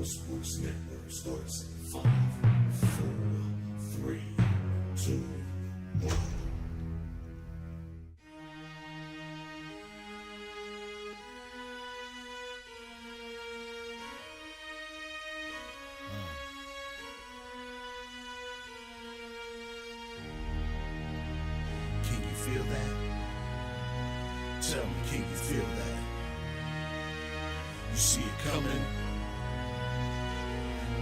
Sports Network starts in 5, 4, 3, 2, 1. Can you feel that? Tell me, can you feel that? You see it coming?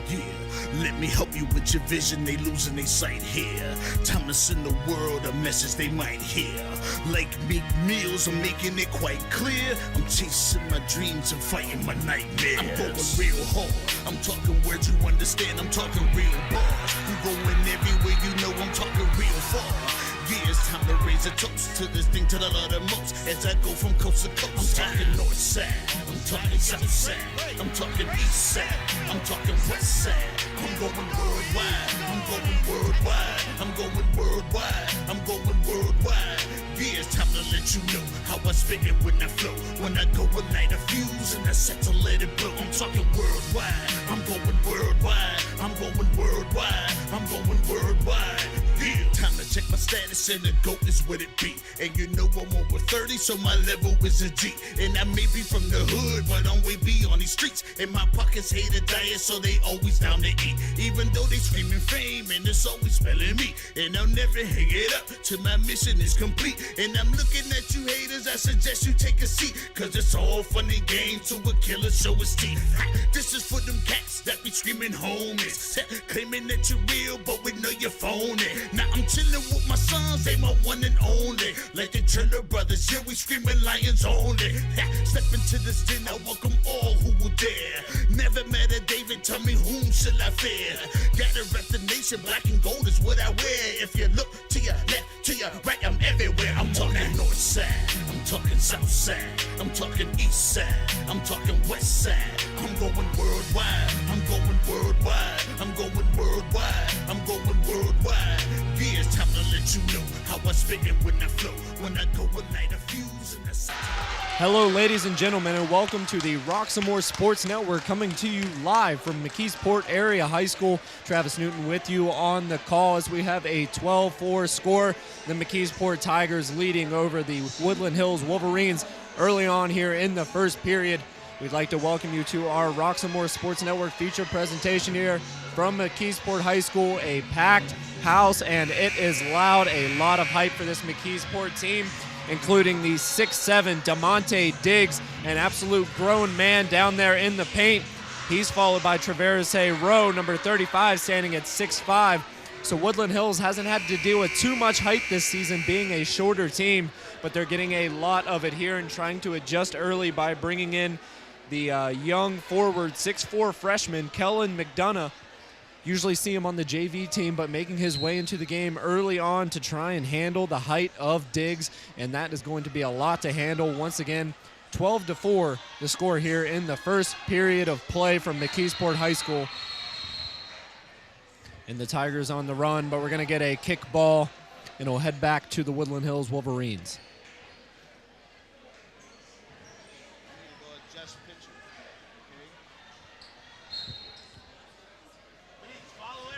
Yeah, let me help you with your vision, they losing their sight here. Time to send the world a message they might hear. Like Meek Mills, I'm making it quite clear. I'm chasing my dreams and fighting my nightmares. I'm going real hard, I'm talking words you understand, I'm talking real bars. I'm going everywhere, you know I'm talking real far. Yeah, it's time to raise a toast to this thing to the love the most. As I go from coast to coast, I'm talking north side, I'm talking south side, I'm talking east side, I'm talking west side. I'm going worldwide, I'm going worldwide, I'm going worldwide, I'm going worldwide. Yeah, it's time to let you know how I spit it when I flow. When I go and light a fuse and I set to let it blow. I'm talking worldwide, I'm going worldwide, I'm going worldwide, I'm going worldwide. Yeah, time to check my status and the GOAT is what it be. And you know I'm over 30, so my level is a G. And I may be from the hood, but I'm way beyond these streets. And my pockets hate a diet, so they always down to eat. Even though they screaming fame, and it's always spelling me. And I'll never hang it up till my mission is complete. And I'm looking at you haters, I suggest you take a seat. Cause it's all fun and games to a killer show his teeth. This is for them cats that be screaming homies. Claiming that you're real, but we know you're phony. Now I'm chillin' with my sons, they my one and only. Like the Triller Brothers, yeah, we screamin' lions only. Step into this den, I welcome all who will dare. Never met a David, tell me whom shall I fear? Gotta rep the nation, black and gold is what I wear. If you look to your left, to your right, I'm everywhere. I'm talking north side, I'm talking south side, I'm talking east side, I'm talking west side. I'm going worldwide, I'm going worldwide, I'm going worldwide, I'm going worldwide. Yeah, it's time to let you know how I spit it when I flow. When I go and light a fuse and I Hello, ladies and gentlemen, and welcome to the Roxamore Sports Network, coming to you live from McKeesport Area High School. Travis Newton with you on the call as we have a 12-4 score. The McKeesport Tigers leading over the Woodland Hills Wolverines early on here in the first period. We'd like to welcome you to our Roxamore Sports Network feature presentation here from McKeesport High School, a packed house, and it is loud. A lot of hype for this McKeesport team, including the 6'7" DeMonte Diggs, an absolute grown man down there in the paint. He's followed by Traverse Rowe, number 35, standing at 6'5". So Woodland Hills hasn't had to deal with too much height this season, being a shorter team, but they're getting a lot of it here and trying to adjust early by bringing in the young forward, 6'4" freshman, Kellen McDonough. Usually see him on the JV team, but making his way into the game early on to try and handle the height of Diggs, and that is going to be a lot to handle. Once again, 12-4, the score here in the first period of play from McKeesport High School. And the Tigers on the run, but we're going to get a kick ball, and we'll head back to the Woodland Hills Wolverines.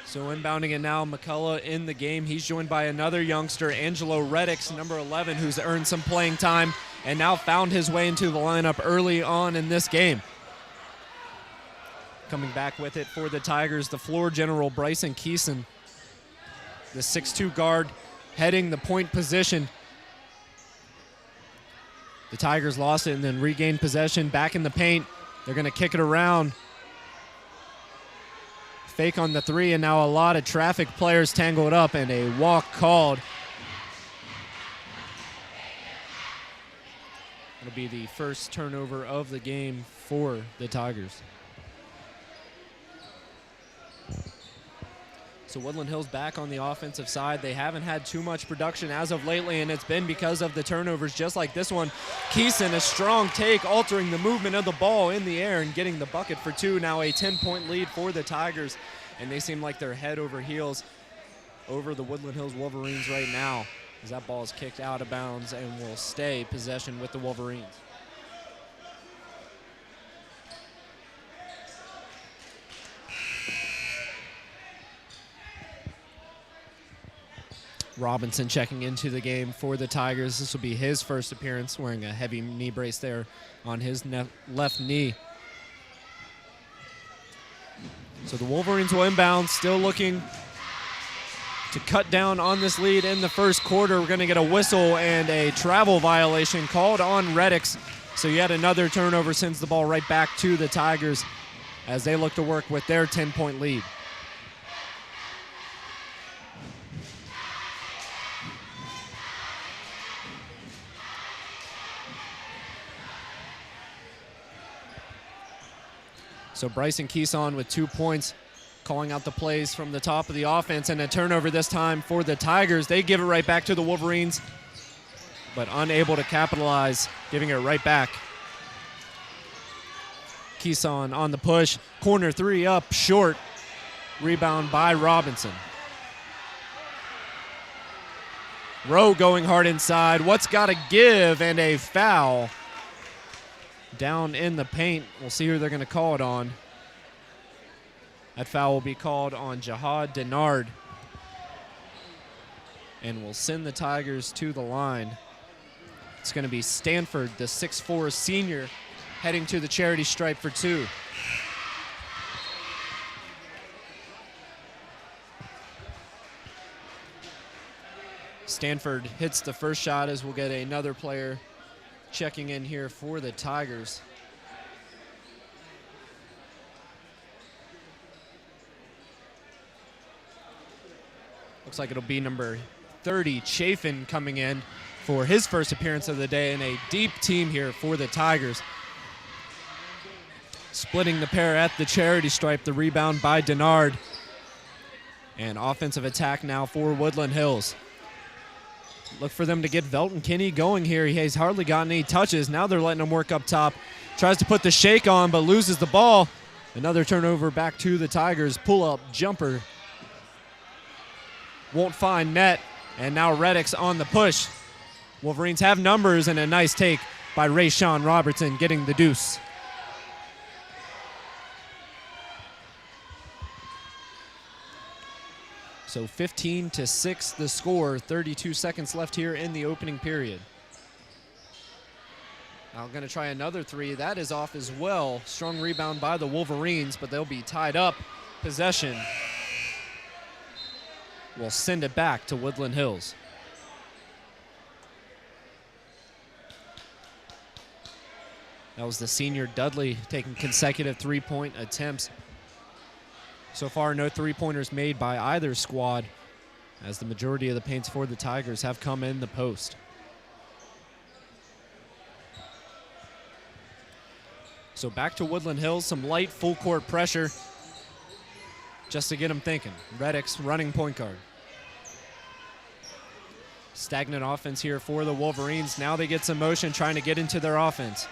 So inbounding it now, McCullough in the game. He's joined by another youngster, Angelo Reddix, number 11, who's earned some playing time and now found his way into the lineup early on in this game. Coming back with it for the Tigers, the floor general, Bryson Keeson, the 6'2" guard, heading the point position. The Tigers lost it and then regained possession back in the paint. They're going to kick it around. Fake on the three, and now a lot of traffic players tangled up, and a walk called. It'll be the first turnover of the game for the Tigers. So Woodland Hills back on the offensive side. They haven't had too much production as of lately, and it's been because of the turnovers just like this one. Keeson, a strong take, altering the movement of the ball in the air and getting the bucket for two. Now a 10-point lead for the Tigers, and they seem like they're head over heels over the Woodland Hills Wolverines right now, as that ball is kicked out of bounds and will stay possession with the Wolverines. Robinson checking into the game for the Tigers. This will be his first appearance, wearing a heavy knee brace there on his left knee. So the Wolverines will inbound, still looking to cut down on this lead in the first quarter. We're going to get a whistle and a travel violation called on Reddix. So yet another turnover sends the ball right back to the Tigers as they look to work with their 10-point lead. So Bryson Keeson with 2 points, calling out the plays from the top of the offense, and a turnover this time for the Tigers. They give it right back to the Wolverines, but unable to capitalize, giving it right back. Keeson on the push, corner three up, short. Rebound by Robinson. Rowe going hard inside. What's got to give, and a foul down in the paint. We'll see who they're going to call it on. That foul will be called on Jihad Denard and will send the Tigers to the line. It's going to be Stanford, the 6'4" senior, heading to the charity stripe for two. Stanford hits the first shot as we'll get another player checking in here for the Tigers. Looks like it'll be number 30, Chafin, coming in for his first appearance of the day, and a deep team here for the Tigers. Splitting the pair at the charity stripe, the rebound by Denard. And offensive attack now for Woodland Hills. Look for them to get Velton Kinney going here. He has hardly gotten any touches. Now they're letting him work up top. Tries to put the shake on, but loses the ball. Another turnover back to the Tigers. Pull-up jumper. Won't find net. And now Reddix on the push. Wolverines have numbers, and a nice take by Rayshawn Robertson getting the deuce. So 15-6 the score, 32 seconds left here in the opening period. Now going to try another three. That is off as well. Strong rebound by the Wolverines, but they'll be tied up. Possession will send it back to Woodland Hills. That was the senior Dudley taking consecutive three-point attempts. So far, no three-pointers made by either squad, as the majority of the paints for the Tigers have come in the post. So back to Woodland Hills, some light full-court pressure just to get them thinking. Reddix running point guard. Stagnant offense here for the Wolverines. Now they get some motion trying to get into their offense.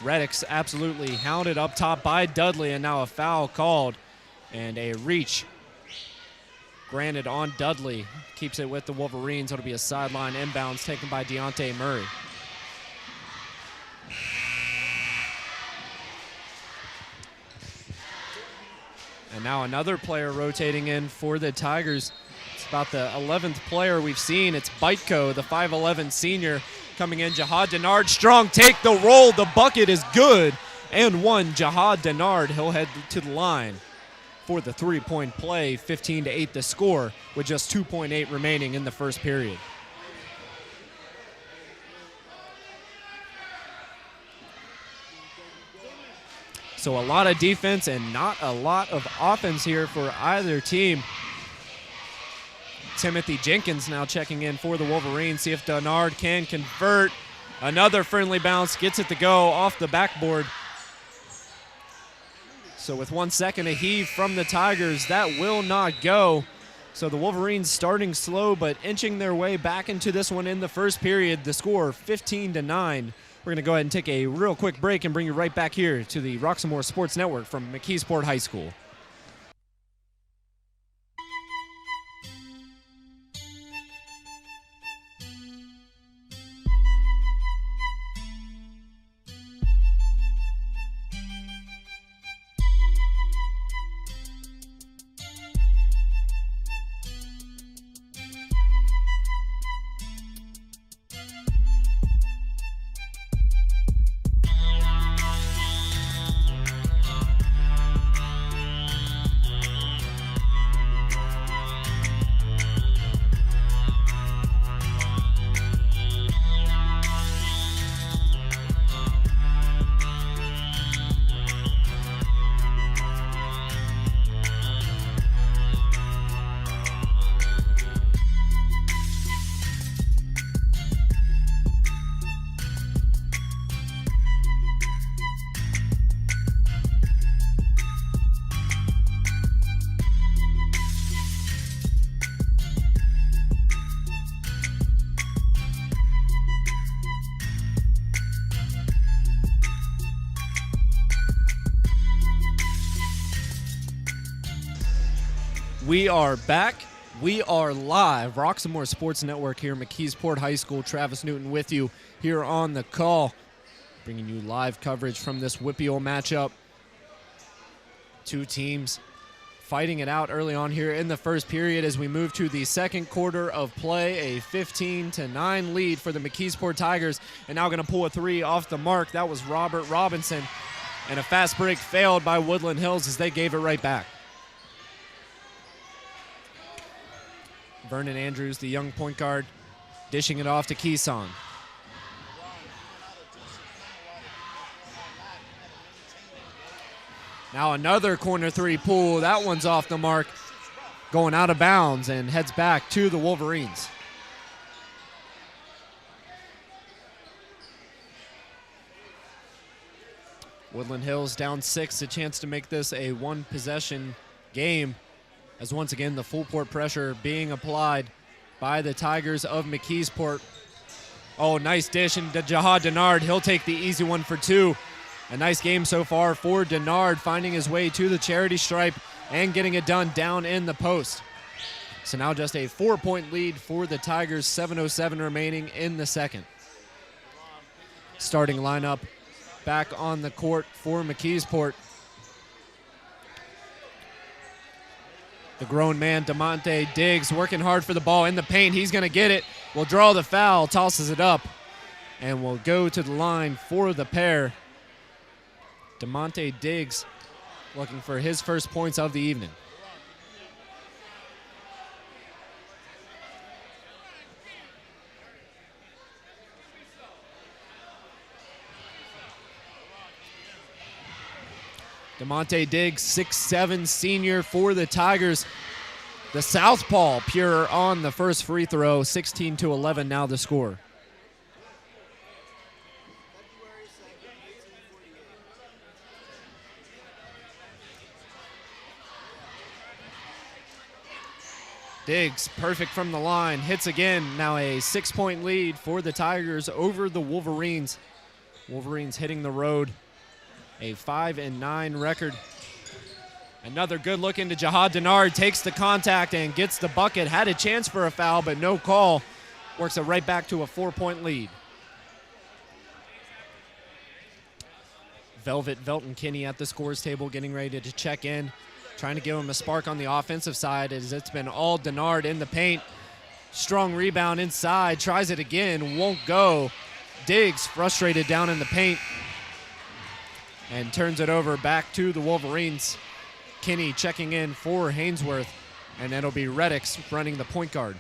Reddix absolutely hounded up top by Dudley, and now a foul called. And a reach granted on Dudley. Keeps it with the Wolverines. It'll be a sideline inbounds taken by Deontay Murray. And now another player rotating in for the Tigers. It's about the 11th player we've seen. It's Bytko, the 5'11 senior, coming in. Jihad Denard, strong take, the roll. The bucket is good. And one, Jihad Denard. He'll head to the line for the three-point play. 15-8 the score, with just 2.8 remaining in the first period. So a lot of defense and not a lot of offense here for either team. Timothy Jenkins now checking in for the Wolverines. See if Denard can convert. Another friendly bounce, gets it to go off the backboard. So with 1 second to heave from the Tigers, that will not go. So the Wolverines starting slow, but inching their way back into this one in the first period. The score 15-9. We're going to go ahead and take a real quick break and bring you right back here to the Roxamore Sports Network from McKeesport High School. We are back. We are live. Roxamore Sports Network here, McKeesport High School. Travis Newton with you here on the call, bringing you live coverage from this WPIAL matchup. Two teams fighting it out early on here in the first period as we move to the second quarter of play. A 15-9 lead for the McKeesport Tigers, and now going to pull a three off the mark. That was Robert Robinson, and a fast break failed by Woodland Hills as they gave it right back. Vernon Andrews, the young point guard, dishing it off to Keeson. Now another corner three pull. That one's off the mark, going out of bounds and heads back to the Wolverines. Woodland Hills down 6, a chance to make this a one-possession game, as once again the full court pressure being applied by the Tigers of McKeesport. Oh, nice dish into Jahad Denard. He'll take the easy one for two. A nice game so far for Denard, finding his way to the charity stripe and getting it done down in the post. So now just a 4-point lead for the Tigers, 7:07 remaining in the second. Starting lineup back on the court for McKeesport. The grown man, DeMonte Diggs, working hard for the ball in the paint. He's going to get it. Will draw the foul, tosses it up, and will go to the line for the pair. DeMonte Diggs looking for his first points of the evening. DeMonte Diggs, 6'7", senior for the Tigers. The southpaw pure on the first free throw, 16-11 now the score. Diggs, perfect from the line, hits again. Now a 6-point lead for the Tigers over the Wolverines. Wolverines hitting the road. A 5-9 record. Another good look into Jahad Denard, takes the contact and gets the bucket. Had a chance for a foul, but no call. Works it right back to a 4-point lead. Velvet Velton Kinney at the scores table, getting ready to check in. Trying to give him a spark on the offensive side as it's been all Denard in the paint. Strong rebound inside, tries it again, won't go. Diggs frustrated down in the paint and turns it over back to the Wolverines. Kinney checking in for Hainsworth, and it'll be Reddix running the point guard.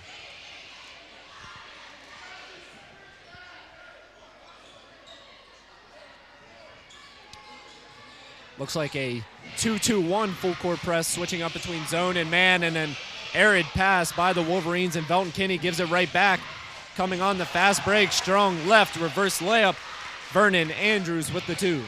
Looks like a 2-2-1 full court press, switching up between zone and man, and an arid pass by the Wolverines, and Velton Kinney gives it right back. Coming on the fast break, strong left reverse layup. Vernon Andrews with the two.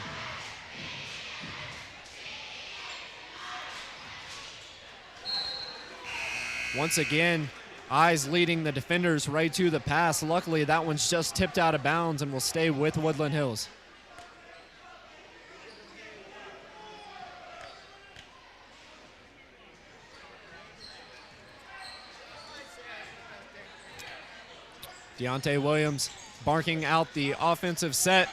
Once again, eyes leading the defenders right to the pass. Luckily, that one's just tipped out of bounds and will stay with Woodland Hills. Deontay Williams barking out the offensive set.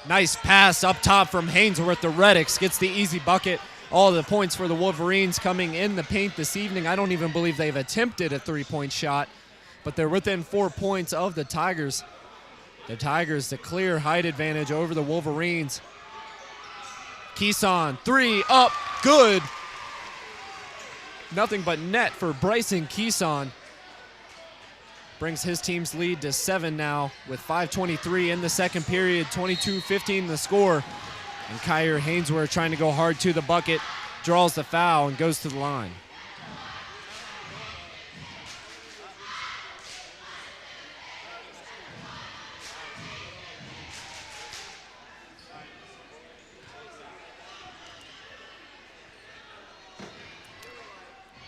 Nice pass up top from Hainsworth to Reddix. Gets the easy bucket. All the points for the Wolverines coming in the paint this evening. I don't even believe they've attempted a three-point shot, but they're within 4 points of the Tigers. The Tigers, the clear height advantage over the Wolverines. Keeson, three, up, good. Nothing but net for Bryson Keeson. Brings his team's lead to 7 now with 5:23 in the second period, 22-15 the score. And Kyrie Hainsworth trying to go hard to the bucket, draws the foul and goes to the line.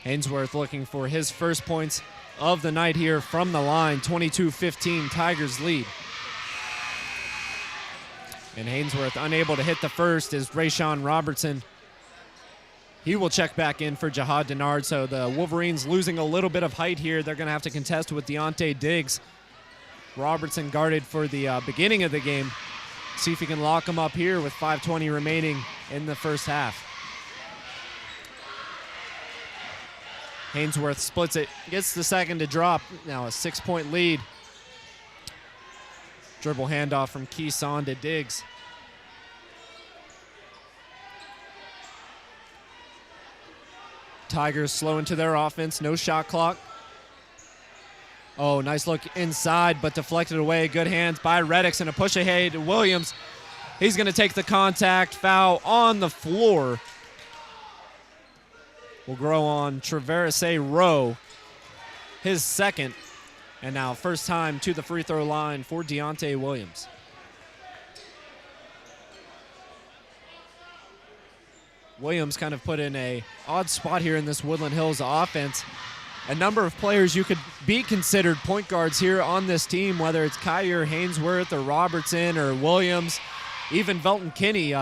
Hainsworth looking for his first points of the night here from the line. 22-15 Tigers lead. And Hainsworth unable to hit the first as Rayshawn Robertson He will check back in for Jihad Denard. So the Wolverines losing a little bit of height here. They're going to have to contest with Deontay Diggs. Robertson guarded for the beginning of the game. See if he can lock him up here with 5:20 remaining in the first half. Hainsworth splits it, gets the second to drop. Now a 6-point lead. Dribble handoff from Keeson to Diggs. Tigers slow into their offense, no shot clock. Oh, nice look inside, but deflected away. Good hands by Reddix and a push ahead to Williams. He's going to take the contact foul on the floor. Will grow on Traverse Rowe, his second. And now first time to the free throw line for Deontay Williams. Williams kind of put in a odd spot here in this Woodland Hills offense. A number of players you could be considered point guards here on this team, whether it's Kyer, Hainsworth, or Robertson, or Williams. Even Velton Kinney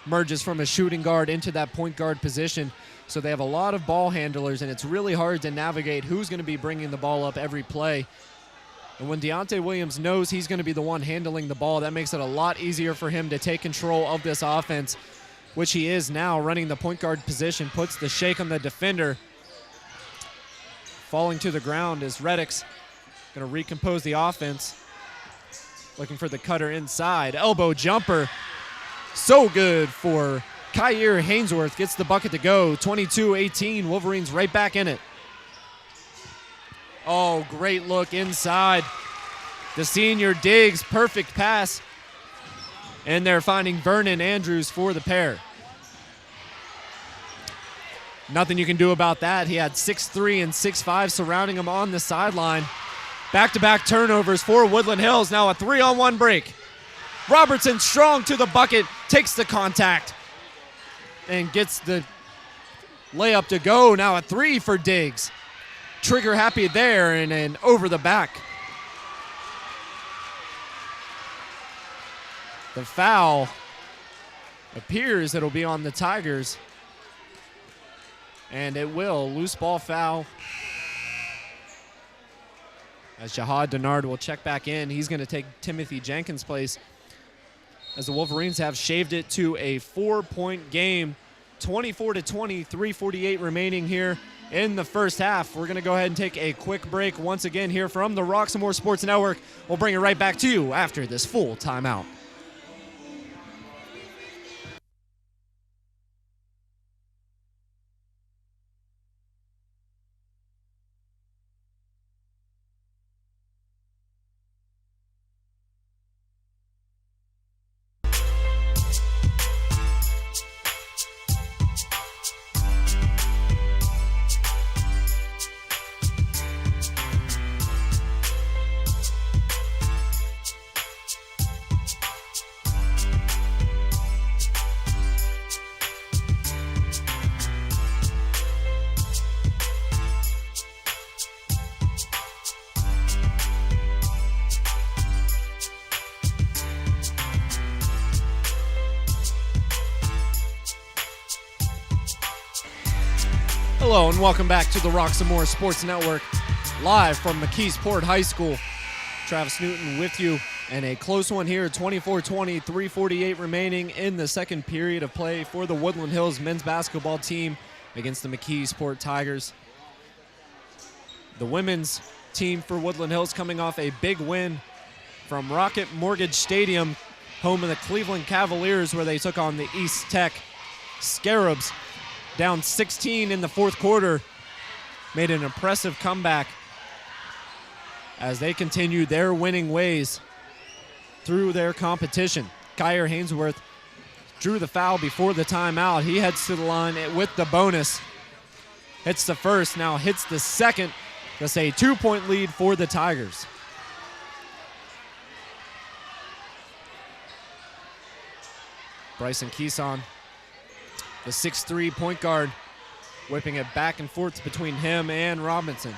merges from a shooting guard into that point guard position. So they have a lot of ball handlers, and it's really hard to navigate who's going to be bringing the ball up every play. And when Deontay Williams knows he's going to be the one handling the ball, that makes it a lot easier for him to take control of this offense, which he is now running the point guard position, puts the shake on the defender. Falling to the ground is Reddix. Going to recompose the offense. Looking for the cutter inside. Elbow jumper. So good for Kyer Hainsworth. Gets the bucket to go. 22-18. Wolverines right back in it. Oh, great look inside. The senior Diggs. Perfect pass. And they're finding Vernon Andrews for the pair. Nothing you can do about that. He had 6'3" and 6'5" surrounding him on the sideline. Back-to-back turnovers for Woodland Hills. Now a 3-on-1 break. Robertson strong to the bucket, takes the contact, and gets the layup to go. Now a 3 for Diggs. Trigger happy there, and then over the back. The foul appears it'll be on the Tigers. And it will. Loose ball foul. As Jihad Denard will check back in. He's going to take Timothy Jenkins' place. As the Wolverines have shaved it to a 4-point game. 24-20, 3:48 remaining here in the first half. We're going to go ahead and take a quick break once again here from the Roxamore Sports Network. We'll bring it right back to you after this full timeout. Hello and welcome back to the Roxamore Sports Network, live from McKeesport High School. Travis Newton with you, and a close one here, 24-20, 3:48 remaining in the second period of play for the Woodland Hills men's basketball team against the McKeesport Tigers. The women's team for Woodland Hills coming off a big win from Rocket Mortgage Stadium, home of the Cleveland Cavaliers, where they took on the East Tech Scarabs. Down 16 in the fourth quarter, made an impressive comeback as they continue their winning ways through their competition. Kyer Hainsworth drew the foul before the timeout. He heads to the line with the bonus. Hits the first, now hits the second. That's a 2-point lead for the Tigers. Bryson Keeson, the 6'3" point guard, whipping it back and forth between him and Robinson.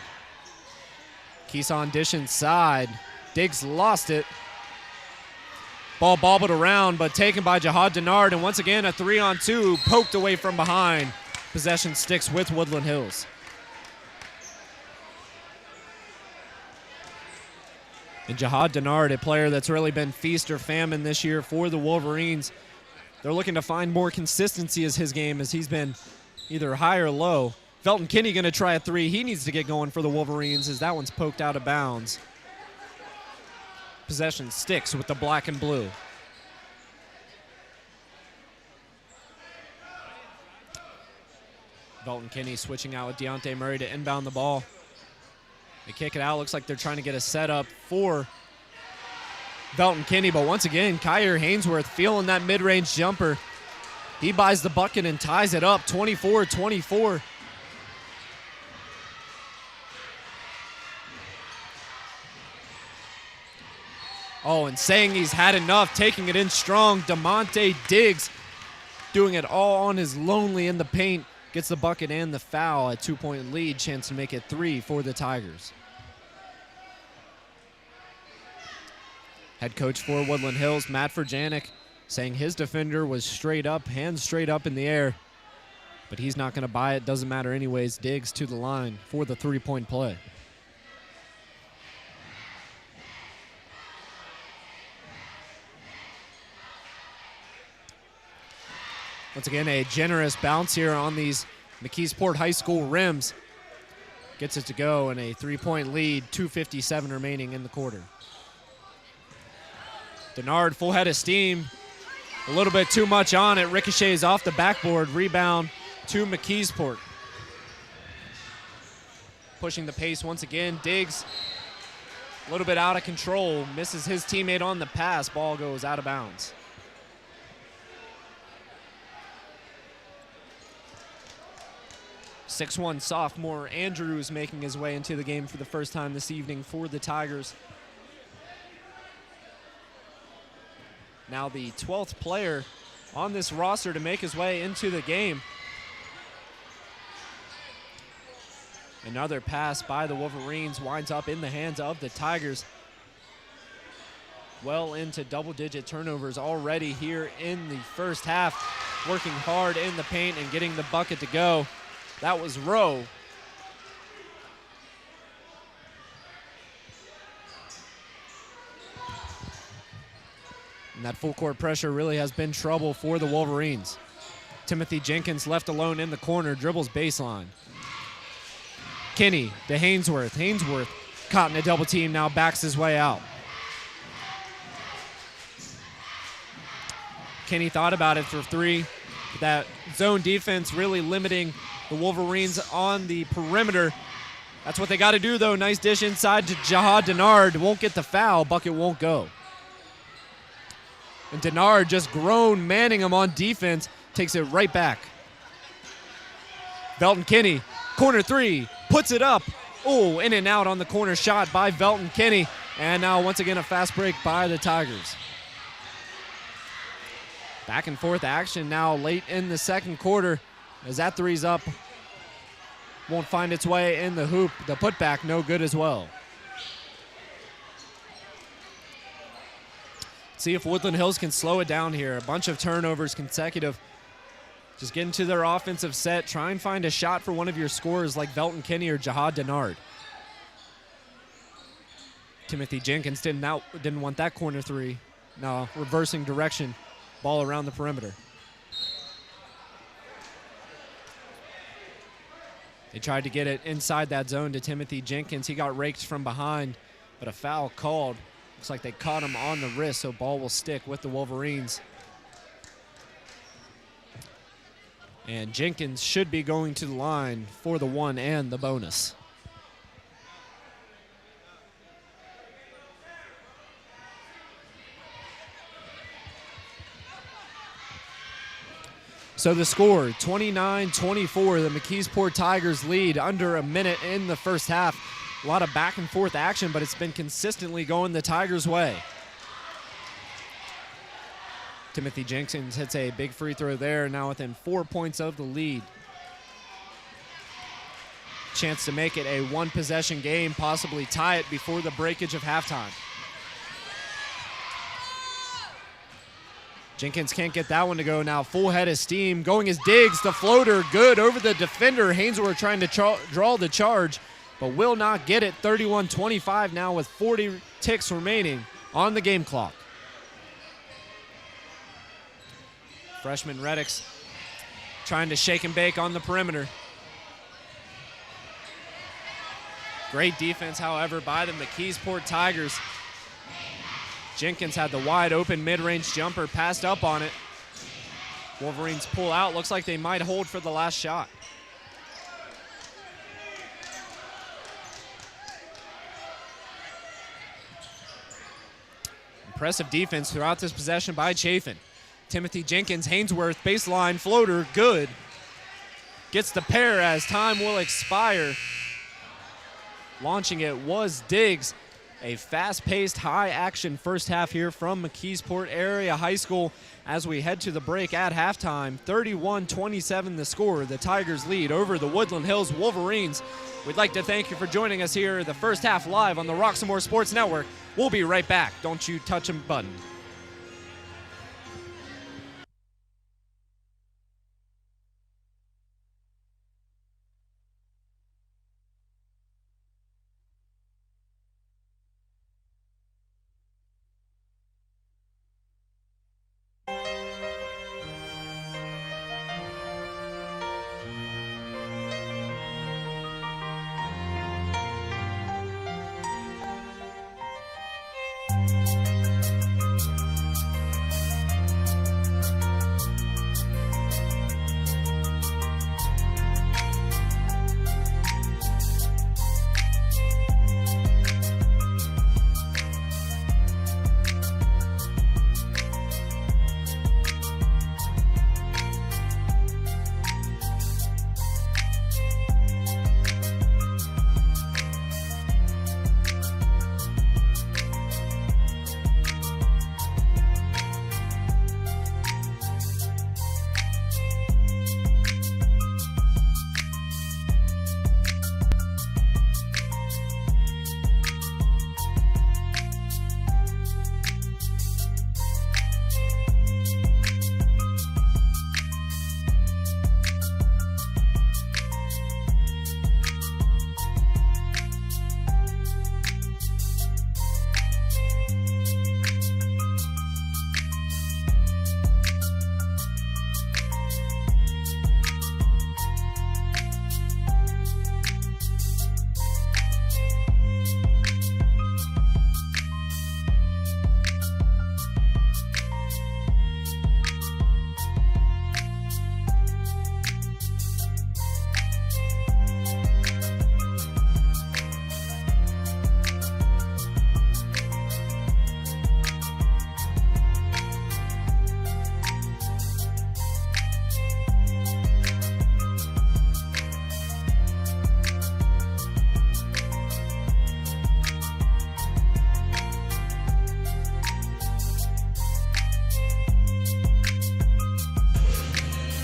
Keeson dish inside. Diggs lost it. Ball bobbled around, but taken by Jihad Denard, and once again a 3-on-2 poked away from behind. Possession sticks with Woodland Hills. And Jihad Denard, a player that's really been feast or famine this year for the Wolverines. They're looking to find more consistency as his game, as he's been either high or low. Felton Kinney going to try a three. He needs to get going for the Wolverines as that one's poked out of bounds. Possession sticks with the black and blue. Felton Kinney switching out with Deontay Murray to inbound the ball. They kick it out. Looks like they're trying to get a setup for Felton Kinney, but once again, Kyer Hainsworth feeling that mid-range jumper. He buys the bucket and ties it up, 24-24. Oh, and saying he's had enough, taking it in strong. DeMonte Diggs doing it all on his lonely in the paint. Gets the bucket and the foul. A 2-point lead, chance to make it 3 for the Tigers. Head coach for Woodland Hills, Matt Furjanic, saying his defender was straight up, hands straight up in the air. But he's not going to buy it. Doesn't matter anyways. Diggs to the line for the 3-point play. Once again, a generous bounce here on these McKeesport High School rims. Gets it to go, and a 3-point lead, 2:57 remaining in the quarter. Denard, full head of steam. A little bit too much on it. Ricochets off the backboard. Rebound to McKeesport. Pushing the pace once again. Diggs, a little bit out of control. Misses his teammate on the pass. Ball goes out of bounds. .6'1" sophomore Andrews making his way into the game for the first time this evening for the Tigers. Now the 12th player on this roster to make his way into the game. Another pass by the Wolverines winds up in the hands of the Tigers. Well into double-digit turnovers already here in the first half. Working hard in the paint and getting the bucket to go. That was Rowe. And that full court pressure really has been trouble for the Wolverines. Timothy Jenkins left alone in the corner, dribbles baseline. Kinney to Hainsworth. Hainsworth caught in a double team, now backs his way out. Kinney thought about it for three. That zone defense really limiting the Wolverines on the perimeter. That's what they got to do, though. Nice dish inside to Jihad Denard. Won't get the foul. Bucket won't go. And Denard just grown, manning him on defense. Takes it right back. Felton Kinney, corner three, puts it up. Oh, in and out on the corner shot by Felton Kinney. And now once again a fast break by the Tigers. Back and forth action now late in the second quarter. As that three's up, won't find its way in the hoop. The putback no good as well. See if Woodland Hills can slow it down here. A bunch of turnovers consecutive. Just get into their offensive set. Try and find a shot for one of your scorers like Felton Kinney or Jihad Denard. Timothy Jenkins didn't want that corner three. Now reversing direction. Ball around the perimeter. They tried to get it inside that zone to Timothy Jenkins. He got raked from behind, but a foul called. Looks like they caught him on the wrist, so ball will stick with the Wolverines. And Jenkins should be going to the line for the one and the bonus. So the score, 29-24, the McKeesport Tigers lead under a minute in the first half. A lot of back and forth action, but it's been consistently going the Tigers' way. Timothy Jenkins hits a big free throw there, now within 4 points of the lead. Chance to make it a one-possession game, possibly tie it before the breakage of halftime. Jenkins can't get that one to go now. Full head of steam. Going is Diggs. The floater good over the defender. Hainsworth trying to draw the charge, but will not get it. 31-25 now with 40 ticks remaining on the game clock. Freshman Reddix trying to shake and bake on the perimeter. Great defense, however, by the McKeesport Tigers. Jenkins had the wide open mid-range jumper, passed up on it. Wolverines pull out. Looks like they might hold for the last shot. Impressive defense throughout this possession by Chafin. Timothy Jenkins, Hainsworth, baseline floater, good. Gets the pair as time will expire. Launching it was Diggs. A fast-paced, high-action first half here from McKeesport Area High School as we head to the break at halftime. 31-27 the score. The Tigers lead over the Woodland Hills Wolverines. We'd like to thank you for joining us here the first half live on the Roxamore Sports Network. We'll be right back. Don't you touch a button.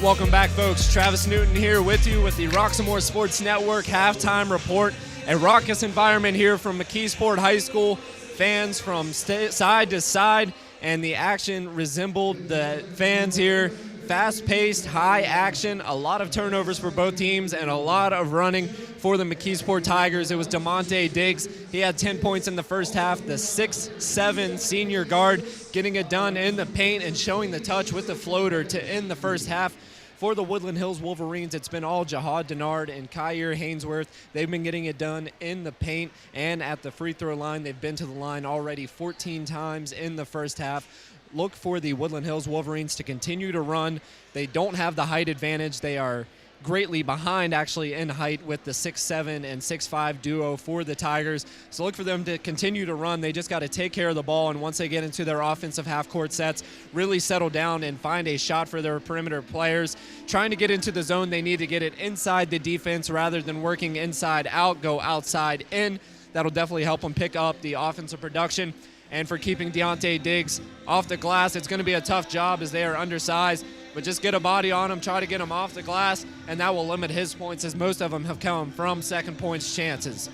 Welcome back, folks. Travis Newton here with you with the Roxamore Sports Network halftime report. A raucous environment here from McKeesport High School. Fans from side to side, and the action resembled the fans here. Fast-paced, high action, a lot of turnovers for both teams, and a lot of running for the McKeesport Tigers. It was DeMonte Diggs. He had 10 points in the first half. The 6'7" senior guard getting it done in the paint and showing the touch with the floater to end the first half. For the Woodland Hills Wolverines, it's been all Jahad Denard and Kyer Hainsworth. They've been getting it done in the paint and at the free throw line. They've been to the line already 14 times in the first half. Look for the Woodland Hills Wolverines to continue to run. They don't have the height advantage. They are greatly behind, actually, in height with the 6'7" and 6'5" duo for the Tigers. So look for them to continue to run. They just got to take care of the ball, and once they get into their offensive half-court sets, really settle down and find a shot for their perimeter players. Trying to get into the zone, they need to get it inside the defense rather than working inside out, go outside in. That'll definitely help them pick up the offensive production. And for keeping Deontay Diggs off the glass, it's going to be a tough job as they are undersized. But just get a body on him, try to get him off the glass, and that will limit his points, as most of them have come from second points chances.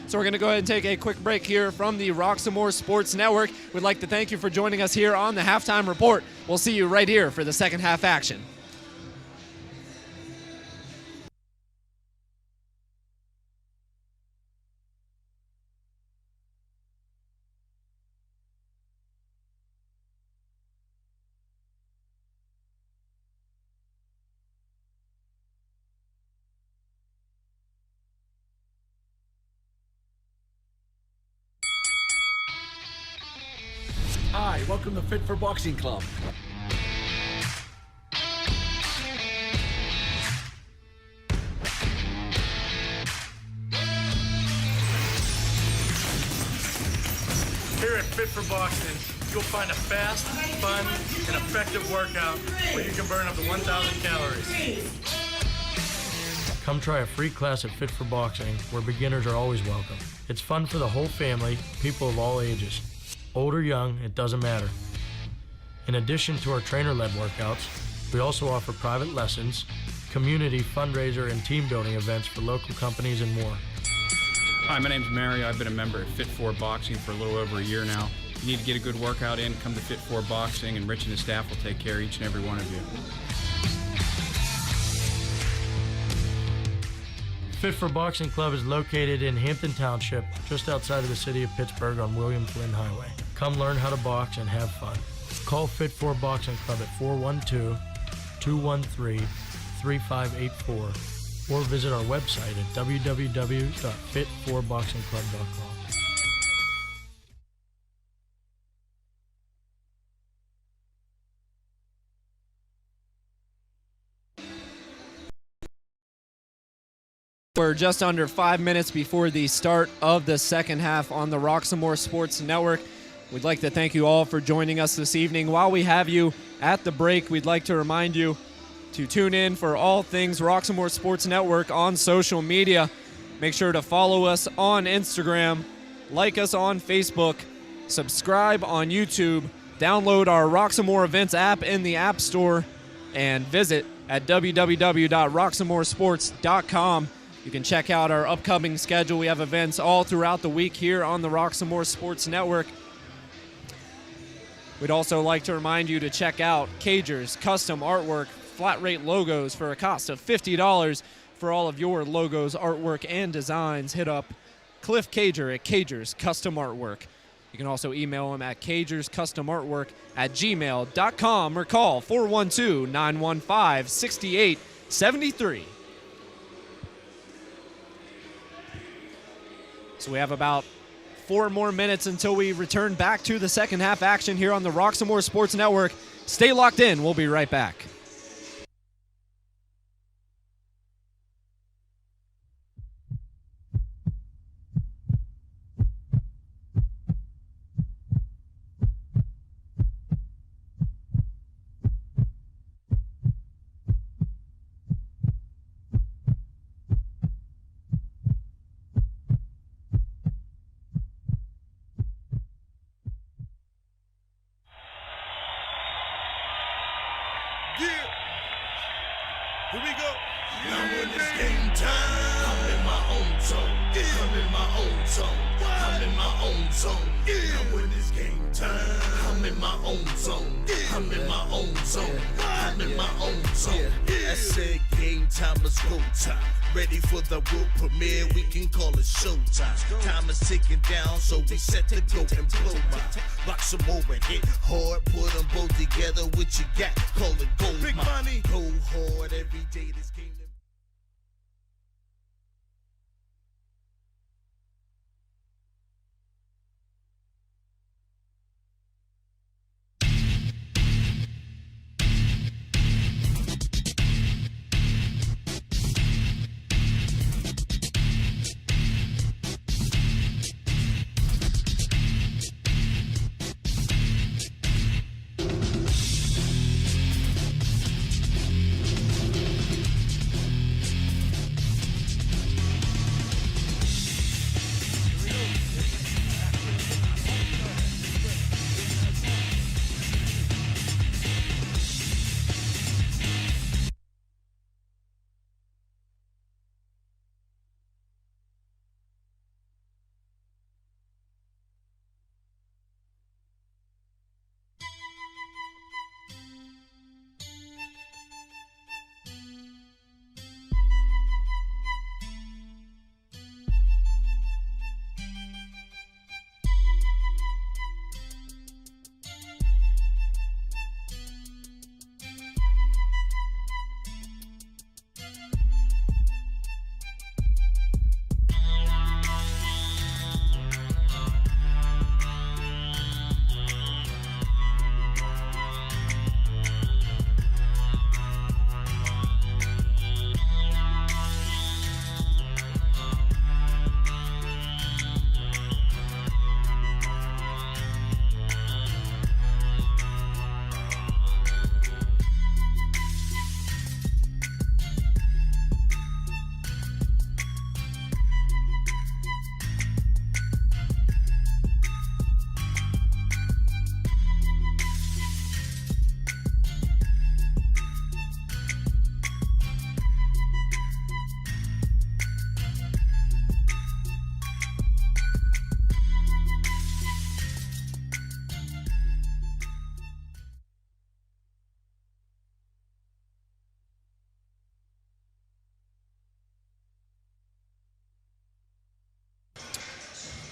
So we're going to go ahead and take a quick break here from the Roxamore Sports Network. We'd like to thank you for joining us here on the Halftime Report. We'll see you right here for the second half action. Hi, welcome to Fit for Boxing Club. Here at Fit for Boxing, you'll find a fast, fun, and effective workout where you can burn up to 1,000 calories. Come try a free class at Fit for Boxing, where beginners are always welcome. It's fun for the whole family, people of all ages. Old or young, it doesn't matter. In addition to our trainer-led workouts, we also offer private lessons, community fundraiser and team building events for local companies and more. Hi, my name's Mario. I've been a member of Fit 4 Boxing for a little over a year now. If you need to get a good workout in, come to Fit 4 Boxing, and Rich and his staff will take care of each and every one of you. Fit for Boxing Club is located in Hampton Township, just outside of the city of Pittsburgh on William Flynn Highway. Come learn how to box and have fun. Call Fit 4 Boxing Club at 412-213-3584 or visit our website at www.fit4boxingclub.com. We're just under 5 minutes before the start of the second half on the Roxamore Sports Network. We'd like to thank you all for joining us this evening. While we have you at the break, we'd like to remind you to tune in for all things Roxamore Sports Network on social media. Make sure to follow us on Instagram, like us on Facebook, subscribe on YouTube, download our Roxamore Events app in the App Store, and visit at www.roxamoresports.com. You can check out our upcoming schedule. We have events all throughout the week here on the Roxamore Sports Network. We'd also like to remind you to check out Cager's Custom Artwork flat rate logos for a cost of $50 for all of your logos, artwork, and designs. Hit up Cliff Cager at Cager's Custom Artwork. You can also email him at cagerscustomartwork@gmail.com or call 412-915-6873. So we have about 4 more minutes until we return back to the second half action here on the Roxamore Sports Network. Stay locked in. We'll be right back. Yeah. Here we go. Now when it's game time, I'm in my own zone. Yeah. I'm in my own zone. I'm in my own zone. Yeah. Now when it's game time, I'm in my own zone. Yeah. I'm in my own zone. I'm in my own zone. Yeah. I said game time, let's go time. Ready for the world premiere, we can call it showtime. Time is ticking down, so we set to go and blow mine. Rock some more and hit hard, put them both together. What you got? Call it gold. Big money. Go hard every day. This game.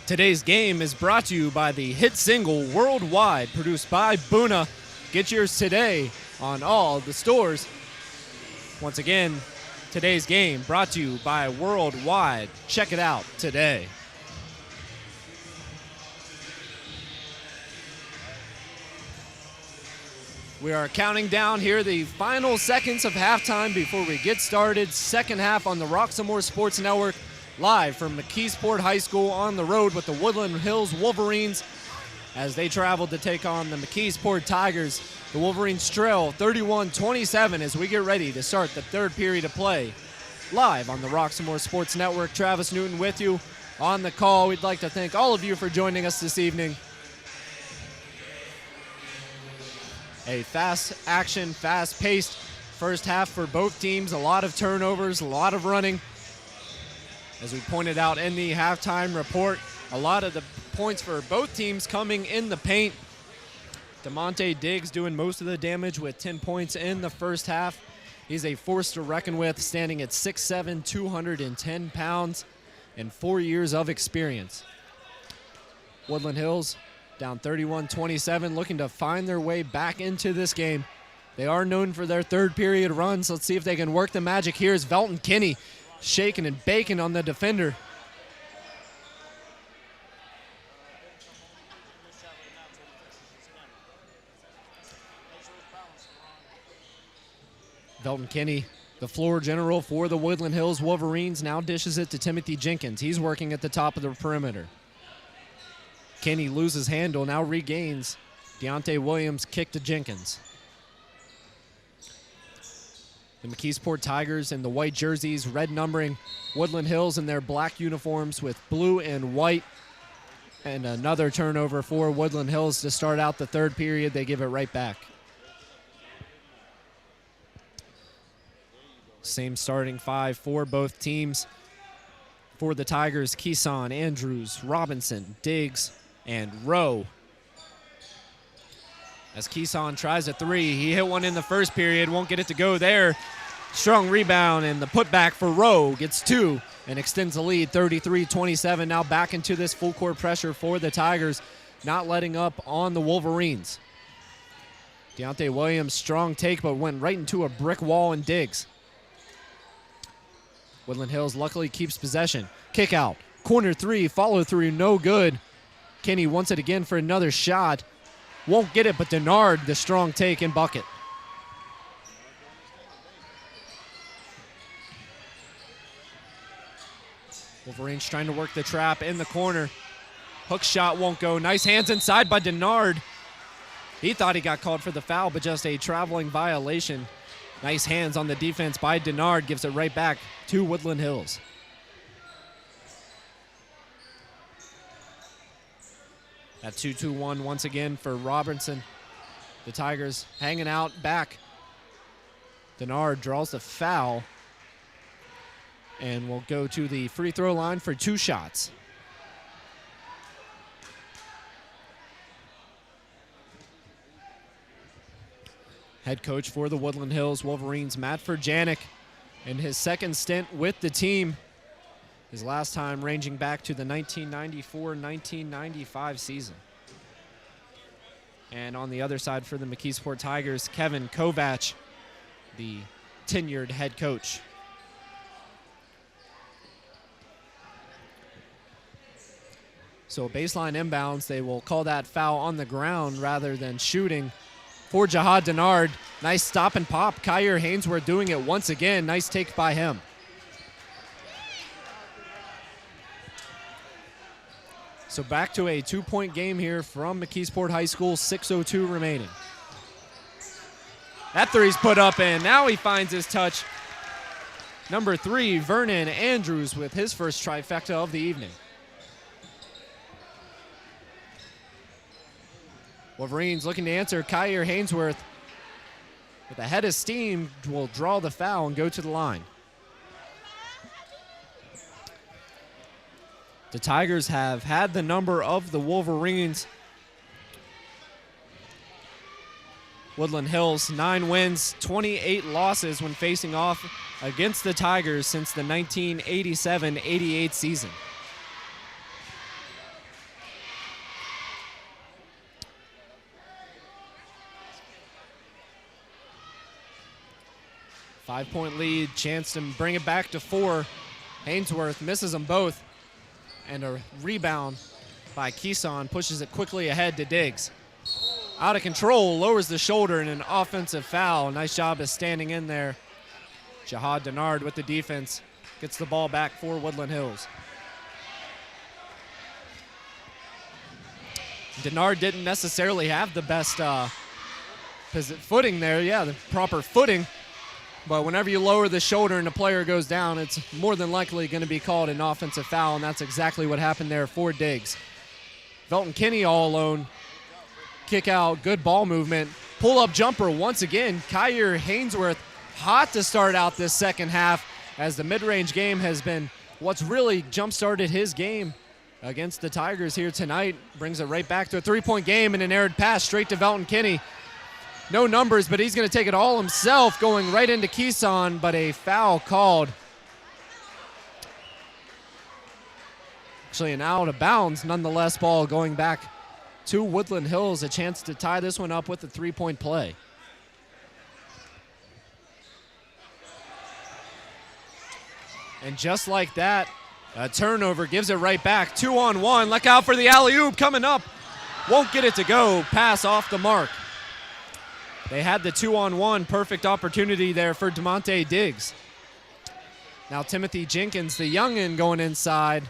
Today's game is brought to you by the hit single Worldwide, produced by Boona. Get yours today on all the stores. Once again, today's game brought to you by Worldwide. Check it out today. We are counting down here the final seconds of halftime before we get started. Second half on the Roxamore Sports Network, live from McKeesport High School on the road with the Woodland Hills Wolverines as they travel to take on the McKeesport Tigers. The Wolverines trail 31-27 as we get ready to start the third period of play. Live on the Roxamore Sports Network, Travis Newton with you on the call. We'd like to thank all of you for joining us this evening. A fast action, fast-paced first half for both teams. A lot of turnovers, a lot of running. As we pointed out in the halftime report, a lot of the points for both teams coming in the paint. DeMonte Diggs doing most of the damage with 10 points in the first half. He's a force to reckon with, standing at 6'7", 210 pounds, and 4 years of experience. Woodland Hills down 31-27, looking to find their way back into this game. They are known for their third period runs. Let's see if they can work the magic. Here's Velton Kinney shaking and baking on the defender. Velton Kinney, the floor general for the Woodland Hills Wolverines, now dishes it to Timothy Jenkins. He's working at the top of the perimeter. Kinney loses handle, now regains. Deontay Williams kick to Jenkins. The McKeesport Tigers in the white jerseys, red numbering. Woodland Hills in their black uniforms with blue and white. And another turnover for Woodland Hills to start out the third period. They give it right back. Same starting five for both teams. For the Tigers, Keeson, Andrews, Robinson, Diggs, and Rowe. As Keeson tries a three, he hit one in the first period, won't get it to go there. Strong rebound, and the putback for Rowe gets two and extends the lead 33-27. Now back into this full court pressure for the Tigers, not letting up on the Wolverines. Deontay Williams, strong take, but went right into a brick wall and Diggs. Woodland Hills luckily keeps possession. Kick out, corner three, follow through, no good. Kinney wants it again for another shot. Won't get it, but Denard, the strong take and bucket. Wolverines trying to work the trap in the corner. Hook shot won't go. Nice hands inside by Denard. He thought he got called for the foul, but just a traveling violation. Nice hands on the defense by Denard, gives it right back to Woodland Hills. That 2-2-1 once again for Robinson. The Tigers hanging out back. Denard draws the foul and will go to the free throw line for two shots. Head coach for the Woodland Hills Wolverines, Matt Furjanik, in his second stint with the team. His last time ranging back to the 1994-1995 season. And on the other side for the McKeesport Tigers, Kevin Kovach, the tenured head coach. So baseline inbounds, they will call that foul on the ground rather than shooting for Jihad Denard. Nice stop and pop. Kyer Hainsworth doing it once again. Nice take by him. So back to a 2-point game here from McKeesport High School, 6:02 remaining. That three's put up, and now he finds his touch. Number 3, Vernon Andrews with his first trifecta of the evening. Wolverines looking to answer. Kyer Hainsworth with a head of steam will draw the foul and go to the line. The Tigers have had the number of the Wolverines. Woodland Hills, 9 wins, 28 losses when facing off against the Tigers since the 1987-88 season. 5-point lead, chance to bring it back to 4. Hainsworth misses them both. And a rebound by Keeson pushes it quickly ahead to Diggs. Out of control, lowers the shoulder in an offensive foul. Nice job of standing in there. Jihad Denard with the defense. Gets the ball back for Woodland Hills. Denard didn't necessarily have the best footing there. Yeah, the proper footing. But whenever you lower the shoulder and the player goes down, it's more than likely going to be called an offensive foul, and that's exactly what happened there for Diggs. Velton Kinney all alone. Kick out, good ball movement. Pull-up jumper once again. Kyer Hainsworth hot to start out this second half, as the mid-range game has been what's really jump-started his game against the Tigers here tonight. Brings it right back to a 3-point game and an aired pass straight to Velton Kinney. No numbers, but he's going to take it all himself, going right into Keeson, but a foul called. Actually, an out of bounds, nonetheless, ball going back to Woodland Hills, a chance to tie this one up with a 3-point play. And just like that, a turnover gives it right back. 2-on-1. Look out for the alley-oop coming up. Won't get it to go. Pass off the mark. They had the 2-on-1. Perfect opportunity there for DeMonte Diggs. Now Timothy Jenkins, the youngin, going inside.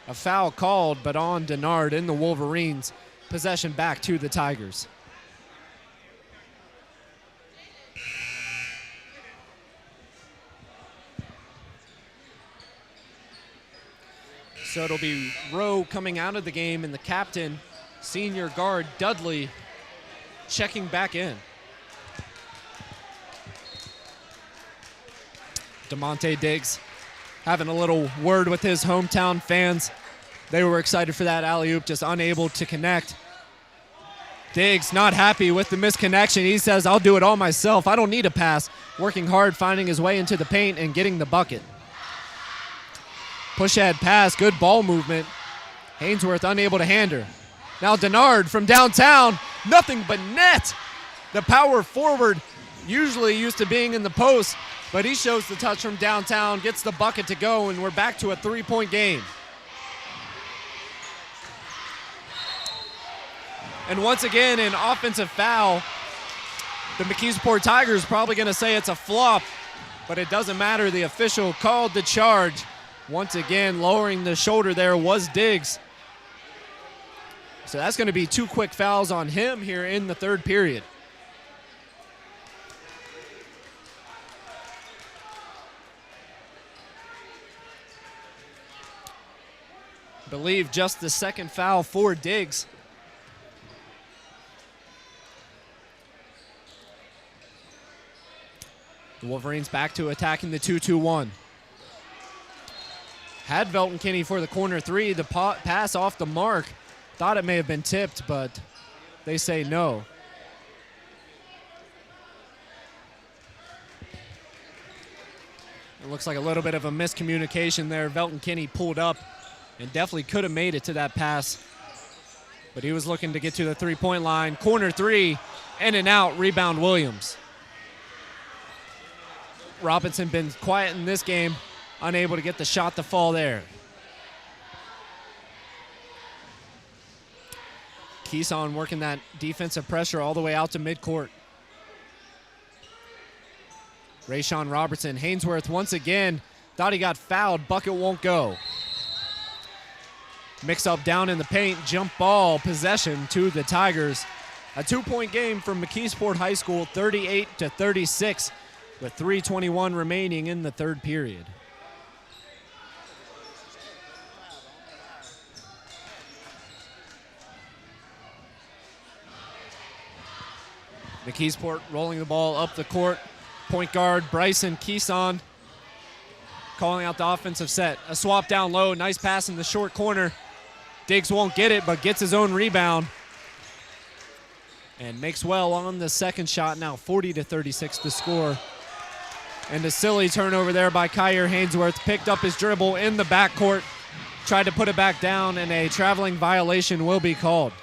A foul called, but on Denard in the Wolverines. Possession back to the Tigers. So it'll be Rowe coming out of the game, and the captain, senior guard Dudley, checking back in. DeMonte Diggs having a little word with his hometown fans. They were excited for that alley-oop, just unable to connect. Diggs not happy with the misconnection. He says, I'll do it all myself. I don't need a pass. Working hard, finding his way into the paint and getting the bucket. Push ahead pass, good ball movement. Hainsworth unable to handle. Now Denard from downtown, nothing but net. The power forward, usually used to being in the post, but he shows the touch from downtown, gets the bucket to go, and we're back to a 3-point game. And once again, an offensive foul. The McKeesport Tigers probably going to say it's a flop, but it doesn't matter. The official called the charge. Once again, lowering the shoulder there was Diggs. So that's going to be 2 quick fouls on him here in the third period. I believe just the second foul for Diggs. The Wolverines back to attacking the 2-2-1. Had Velton Kinney for the corner 3. The pass off the mark. Thought it may have been tipped, but they say no. It looks like a little bit of a miscommunication there. Velton Kinney pulled up and definitely could have made it to that pass, but he was looking to get to the 3-point line. Corner 3, in and out, rebound Williams. Robinson been quiet in this game, unable to get the shot to fall there. Keeson working that defensive pressure all the way out to midcourt. Rayshawn Robertson, Hainsworth once again, thought he got fouled, bucket won't go. Mix up down in the paint, jump ball, possession to the Tigers. A 2-point game from McKeesport High School, 38-36, with 3:21 remaining in the third period. McKeesport rolling the ball up the court. Point guard Bryson Keeson calling out the offensive set. A swap down low, nice pass in the short corner. Diggs won't get it, but gets his own rebound. And makes well on the second shot. Now 40-36 to score. And a silly turnover there by Kyer Hainsworth. Picked up his dribble in the backcourt. Tried to put it back down, and a traveling violation will be called.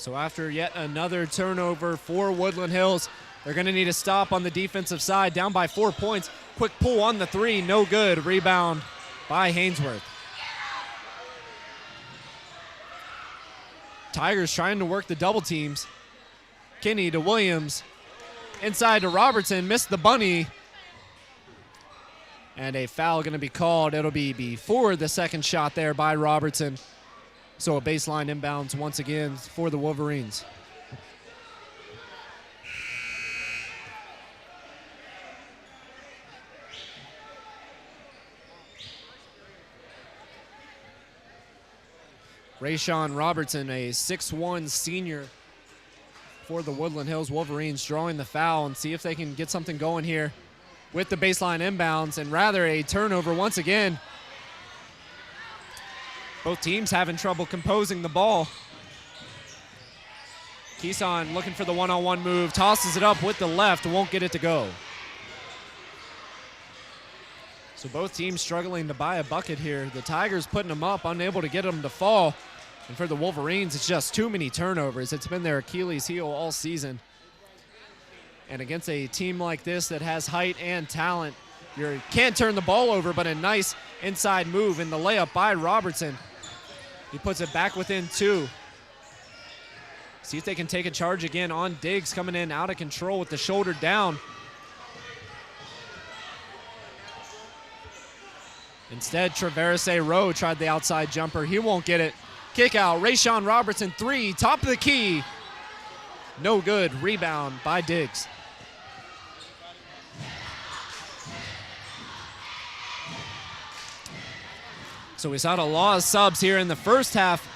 So after yet another turnover for Woodland Hills, they're going to need a stop on the defensive side, down by 4 points. Quick pull on the three, no good. Rebound by Hainsworth. Tigers trying to work the double teams. Kinney to Williams. Inside to Robertson, missed the bunny. And a foul going to be called. It'll be before the second shot there by Robertson. So a baseline inbounds once again for the Wolverines. Rayshawn Robertson, a 6'1" senior for the Woodland Hills Wolverines, drawing the foul, and see if they can get something going here with the baseline inbounds, and rather a turnover once again. Both teams having trouble composing the ball. Keeson looking for the one-on-one move, tosses it up with the left, won't get it to go. So both teams struggling to buy a bucket here. The Tigers putting them up, unable to get them to fall. And for the Wolverines, it's just too many turnovers. It's been their Achilles heel all season. And against a team like this that has height and talent, you can't turn the ball over, but a nice inside move in the layup by Robertson. He puts it back within 2. See if they can take a charge again on Diggs, coming in out of control with the shoulder down. Instead, Traverse Rowe tried the outside jumper. He won't get it. Kick out. Rayshawn Robertson, 3, top of the key. No good. Rebound by Diggs. So we saw a lot of subs here in the first half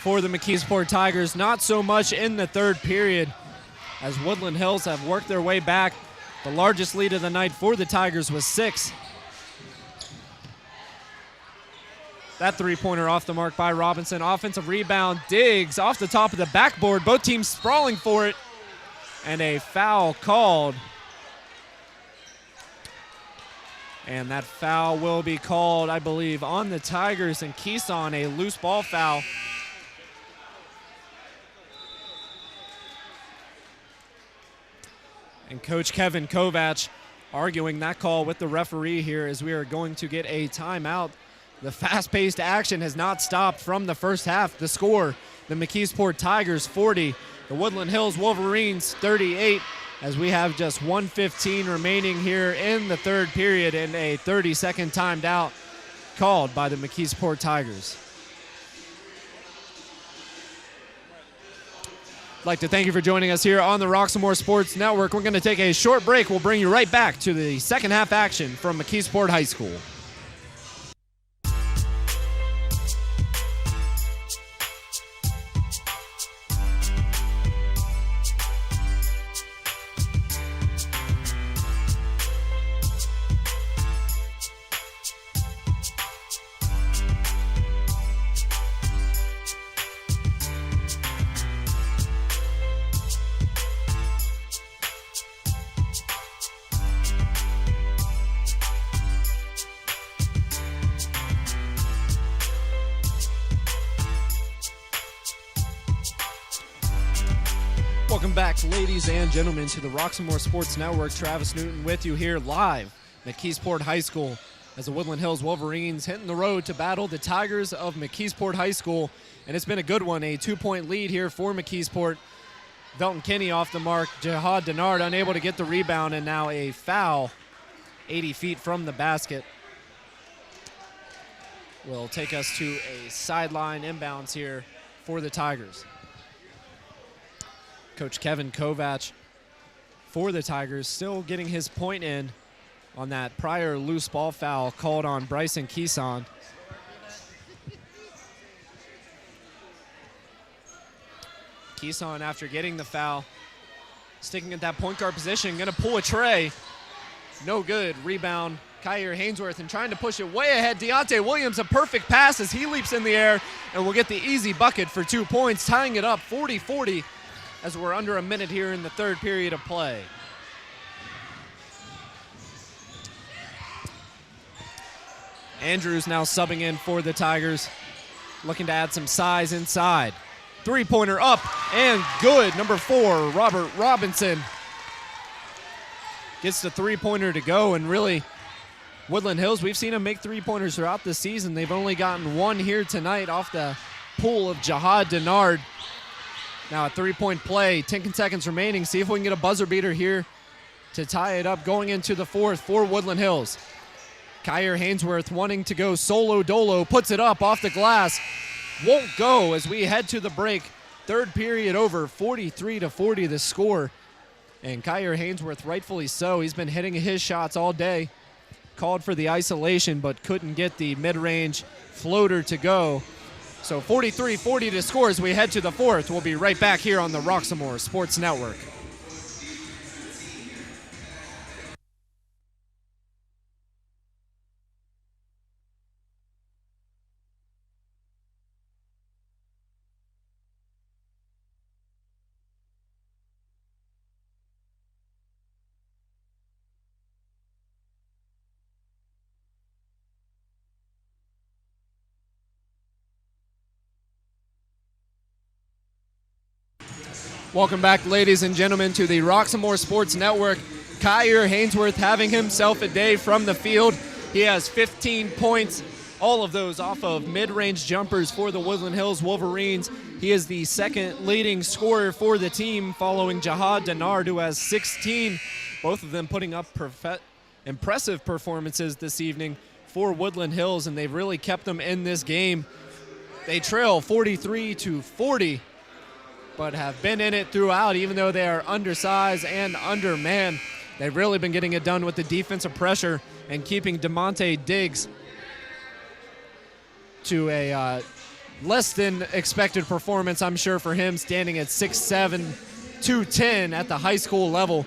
for the McKeesport Tigers. Not so much in the third period as Woodland Hills have worked their way back. The largest lead of the night for the Tigers was 6. That three-pointer off the mark by Robinson. Offensive rebound, Diggs off the top of the backboard. Both teams sprawling for it. And a foul called. And that foul will be called, I believe, on the Tigers and Keeson, a loose ball foul. And Coach Kevin Kovac arguing that call with the referee here as we are going to get a timeout. The fast-paced action has not stopped from the first half. The score, the McKeesport Tigers 40, the Woodland Hills Wolverines 38, as we have just 1:15 remaining here in the third period and a 30-second timed out called by the McKeesport Tigers. I'd like to thank you for joining us here on the Roxamore Sports Network. We're going to take a short break. We'll bring you right back to the second half action from McKeesport High School. Welcome back, ladies and gentlemen, to the Roxamore Sports Network. Travis Newton with you here live at McKeesport High School as the Woodland Hills Wolverines hitting the road to battle the Tigers of McKeesport High School. And it's been a good one, a 2-point lead here for McKeesport. Velton Kinney off the mark, Jihad Denard unable to get the rebound, and now a foul 80 feet from the basket will take us to a sideline inbounds here for the Tigers. Coach Kevin Kovac for the Tigers still getting his point in on that prior loose ball foul called on Bryson Keeson. Keeson, after getting the foul, sticking at that point guard position, gonna pull a tray. No good. Rebound, Kyer Hainsworth, and trying to push it way ahead. Deontay Williams, a perfect pass as he leaps in the air and will get the easy bucket for 2 points, tying it up 40-40 as we're under a minute here in the third period of play. Andrews now subbing in for the Tigers, looking to add some size inside. Three-pointer up and good. Number 4, Robert Robinson gets the three-pointer to go. And really, Woodland Hills, we've seen them make three-pointers throughout the season. They've only gotten one here tonight off the pull of Jihad Denard. Now a three-point play, 10 seconds remaining. See if we can get a buzzer beater here to tie it up going into the fourth for Woodland Hills. Kyer Hainsworth wanting to go solo dolo, puts it up off the glass. Won't go as we head to the break. Third period over, 43-40 the score. And Kyer Hainsworth, rightfully so, he's been hitting his shots all day. Called for the isolation, but couldn't get the mid-range floater to go. So 43-40 to score as we head to the fourth. We'll be right back here on the Roxamore Sports Network. Welcome back, ladies and gentlemen, to the Roxamore Sports Network. Kyer Hainsworth having himself a day from the field. He has 15 points, all of those off of mid-range jumpers for the Woodland Hills Wolverines. He is the second leading scorer for the team, following Jihad Denard, who has 16. Both of them putting up impressive performances this evening for Woodland Hills, and they've really kept them in this game. They trail 43-40. But have been in it throughout, even though they are undersized and undermanned. They've really been getting it done with the defensive pressure and keeping DeMonte Diggs to a less than expected performance, I'm sure, for him, standing at 6'7", 210 at the high school level.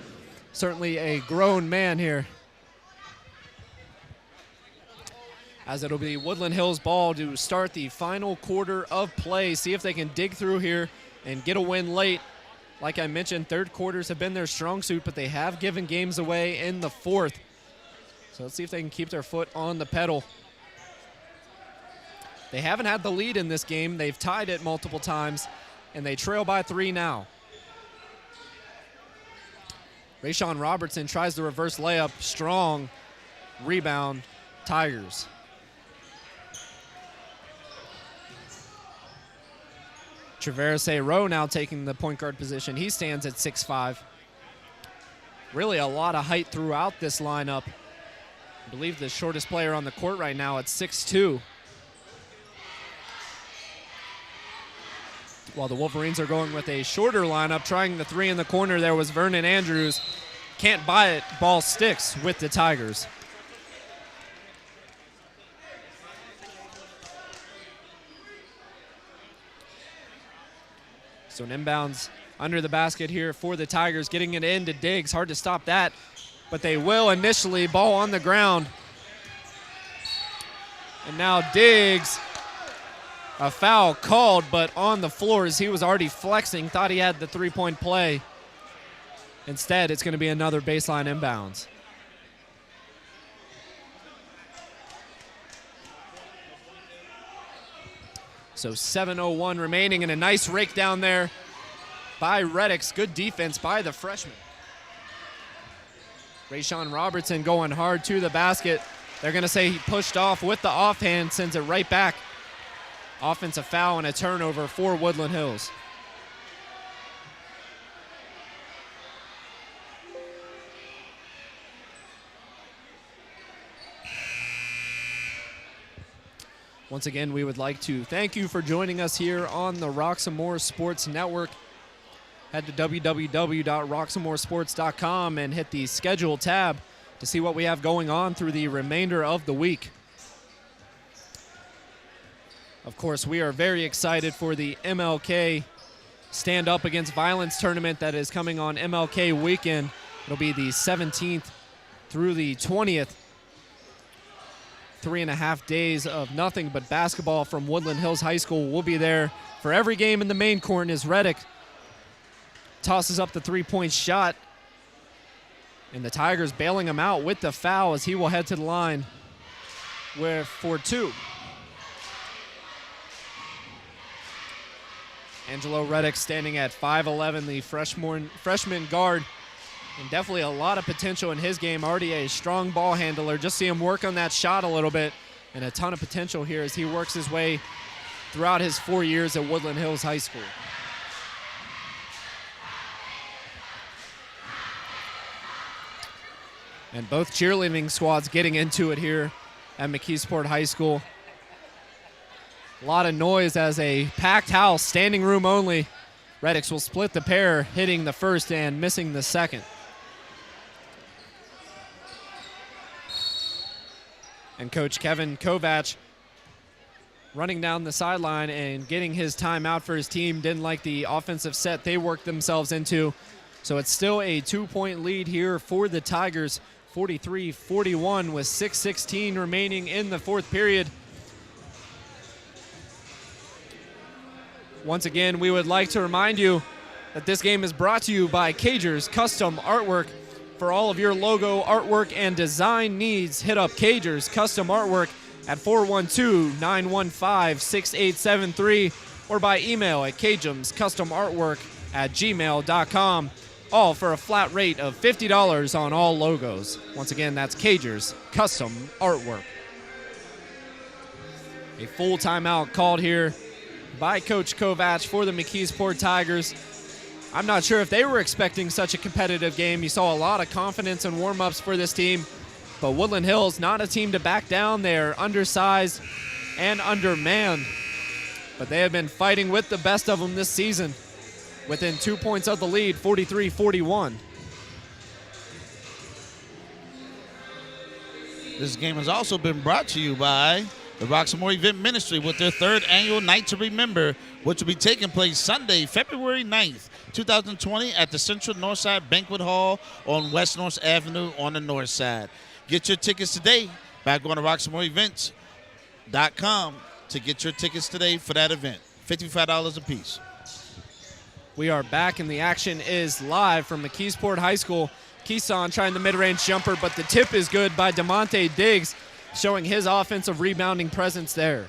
Certainly a grown man here. As it'll be Woodland Hills ball to start the final quarter of play. See if they can dig through here and get a win late. Like I mentioned, third quarters have been their strong suit, but they have given games away in the fourth. So let's see if they can keep their foot on the pedal. They haven't had the lead in this game. They've tied it multiple times, and they trail by 3 now. Rayshawn Robertson tries the reverse layup. Strong rebound, Tigers. Traverse Rowe now taking the point guard position. He stands at 6'5". Really a lot of height throughout this lineup. I believe the shortest player on the court right now at 6'2". While the Wolverines are going with a shorter lineup, trying the three in the corner, there was Vernon Andrews. Can't buy it. Ball sticks with the Tigers. So an inbounds under the basket here for the Tigers, getting it into Diggs. Hard to stop that, but they will initially. Ball on the ground. And now Diggs, a foul called, but on the floor as he was already flexing, thought he had the three-point play. Instead, it's going to be another baseline inbounds. So 7:01 remaining, and a nice rake down there by Reddix. Good defense by the freshman. Rayshawn Robertson going hard to the basket. They're going to say he pushed off with the offhand, sends it right back. Offensive foul and a turnover for Woodland Hills. Once again, we would like to thank you for joining us here on the Roxamore Sports Network. Head to www.roxamoresports.com and hit the schedule tab to see what we have going on through the remainder of the week. Of course, we are very excited for the MLK Stand Up Against Violence tournament that is coming on MLK weekend. It'll be the 17th through the 20th. 3.5 days of nothing but basketball from Woodland Hills High School. We'll be there for every game in the main court as Reddick tosses up the three-point shot. And the Tigers bailing him out with the foul as he will head to the line for 2. Angelo Reddick standing at 5'11", the freshman guard. And definitely a lot of potential in his game. Already a strong ball handler. Just see him work on that shot a little bit. And a ton of potential here as he works his way throughout his 4 years at Woodland Hills High School. And both cheerleading squads getting into it here at McKeesport High School. A lot of noise as a packed house, standing room only. Reddicks will split the pair, hitting the first and missing the second. And Coach Kevin Kovac running down the sideline and getting his timeout for his team. Didn't like the offensive set they worked themselves into. So it's still a 2-point lead here for the Tigers, 43-41 with 6:16 remaining in the fourth period. Once again, we would like to remind you that this game is brought to you by Cagers Custom Artwork. For all of your logo, artwork, and design needs, hit up Cagers Custom Artwork at 412-915-6873 or by email at cagemscustomartwork@gmail.com, all for a flat rate of $50 on all logos. Once again, that's Cagers Custom Artwork. A full timeout called here by Coach Kovac for the McKeesport Tigers. I'm not sure if they were expecting such a competitive game. You saw a lot of confidence and warm-ups for this team, but Woodland Hills not a team to back down. They're undersized and undermanned, but they have been fighting with the best of them this season. Within 2 points of the lead, 43-41. This game has also been brought to you by the Roxamore Event Ministry with their third annual Night to Remember, which will be taking place Sunday, February 9th, 2020 at the Central Northside Banquet Hall on West North Avenue on the north side. Get your tickets today by going to roxamoreevents.com to get your tickets today for that event. $55 a piece. We are back, and the action is live from McKeesport High School. Keeson trying the mid-range jumper, but the tip is good by DeMonte Diggs, showing his offensive rebounding presence there.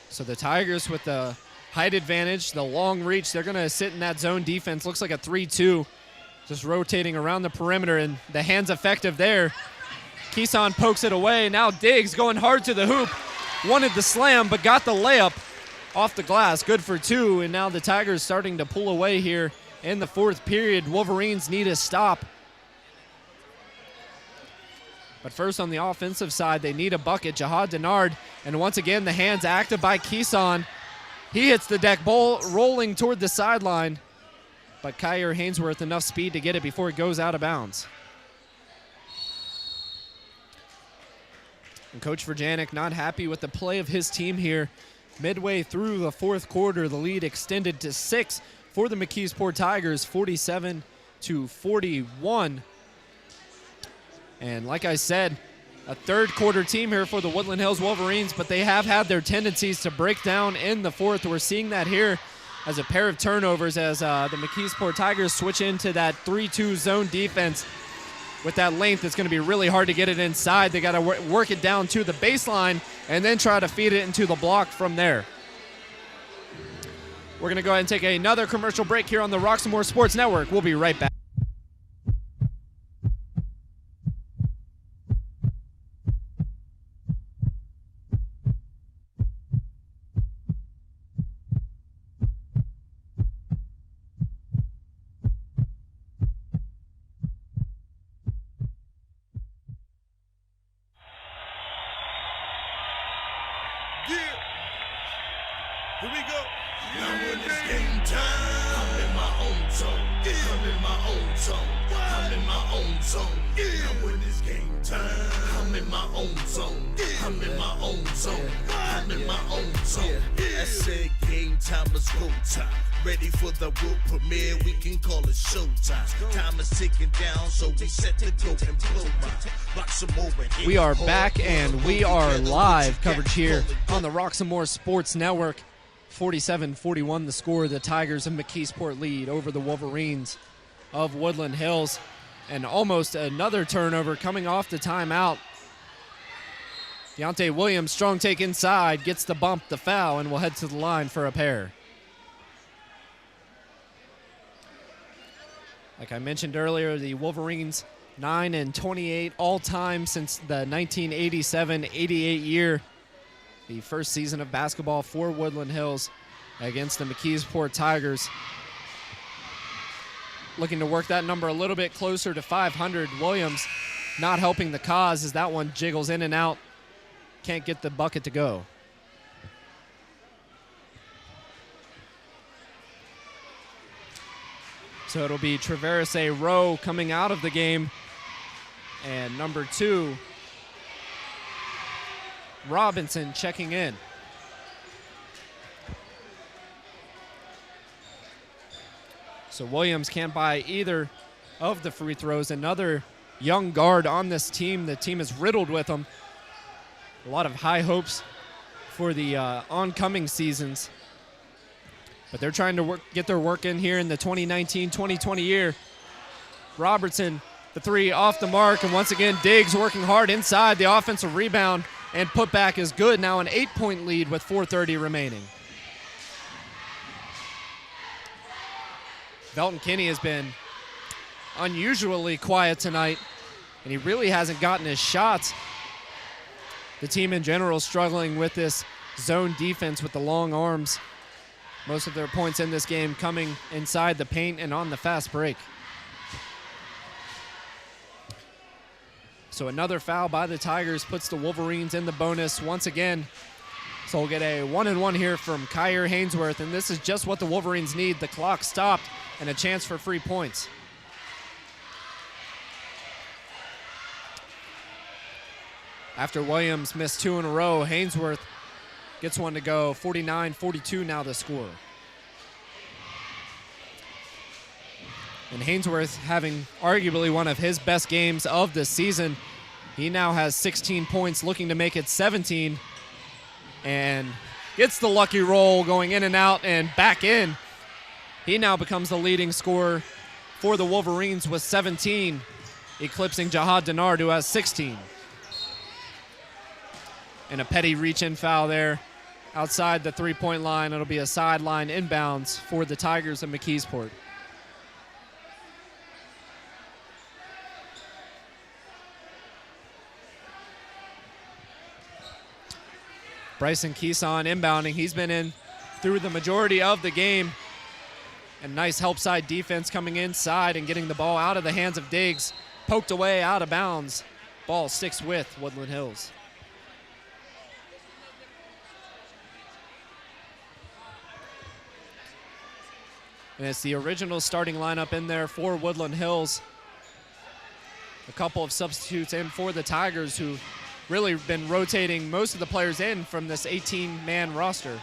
So the Tigers with the height advantage, the long reach, they're going to sit in that zone defense. Looks like a 3-2, just rotating around the perimeter, and the hand's effective there. Keeson pokes it away. Now Diggs going hard to the hoop. Wanted the slam, but got the layup off the glass. Good for two, and now the Tigers starting to pull away here in the fourth period. Wolverines need a stop. But first on the offensive side, they need a bucket. Jahad Denard, and once again, the hands active by Keeson. He hits the deck, ball rolling toward the sideline, but Kyer Hainsworth enough speed to get it before it goes out of bounds. And Coach Verjanik not happy with the play of his team here. Midway through the fourth quarter, the lead extended to 6 for the McKeesport Tigers, 47-41. And like I said, a third quarter team here for the Woodland Hills Wolverines, but they have had their tendencies to break down in the fourth. We're seeing that here as a pair of turnovers as the McKeesport Tigers switch into that 3-2 zone defense. With that length, it's going to be really hard to get it inside. They got to work it down to the baseline and then try to feed it into the block from there. We're going to go ahead and take another commercial break here on the Roxamore Sports Network. We'll be right back. Here we go. Now when it's game time, I'm in my own zone. I'm in my own zone. I'm in my own zone. Now when it's game time, I'm in my own zone. I'm in my own zone. I'm in my own zone. I said game time is go time. Ready for the world premiere, we can call it showtime. Time is ticking down, so we set to go and blow by. We are back and we are live coverage here on the Roxamore Sports Network. 47-41 the score. The Tigers of McKeesport lead over the Wolverines of Woodland Hills. And almost another turnover coming off the timeout. Deontay Williams, strong take inside, gets the bump, the foul, and will head to the line for a pair. Like I mentioned earlier, the Wolverines 9-28 all-time since the 1987-88 year. The first season of basketball for Woodland Hills against the McKeesport Tigers. Looking to work that number a little bit closer to 500. Williams not helping the cause as that one jiggles in and out. Can't get the bucket to go. So it'll be Traverse Rowe coming out of the game. And number 2, Robinson checking in. So Williams can't buy either of the free throws. Another young guard on this team. The team is riddled with them. A lot of high hopes for the oncoming seasons. But they're trying to get their work in here in the 2019-2020 year. Robertson, the 3 off the mark, and once again, Diggs working hard inside. The offensive rebound and putback is good. Now an 8-point lead with 4:30 remaining. Velton Kinney has been unusually quiet tonight, and he really hasn't gotten his shots. The team in general struggling with this zone defense with the long arms. Most of their points in this game coming inside the paint and on the fast break. So another foul by the Tigers puts the Wolverines in the bonus once again. So we'll get a 1-and-1 here from Kyer Hainsworth, and this is just what the Wolverines need. The clock stopped and a chance for free points. After Williams missed 2 in a row, Hainsworth gets one to go. 49-42 now the score. And Hainsworth having arguably one of his best games of the season. He now has 16 points, looking to make it 17. And gets the lucky roll going in and out and back in. He now becomes the leading scorer for the Wolverines with 17, eclipsing Jahad Denard, who has 16. And a petty reach-in foul there outside the three-point line. It'll be a sideline inbounds for the Tigers of McKeesport. Bryson Keeson inbounding. He's been in through the majority of the game. And nice help side defense coming inside and getting the ball out of the hands of Diggs. Poked away out of bounds. Ball sticks with Woodland Hills. And it's the original starting lineup in there for Woodland Hills. A couple of substitutes in for the Tigers, who really been rotating most of the players in from this 18-man roster.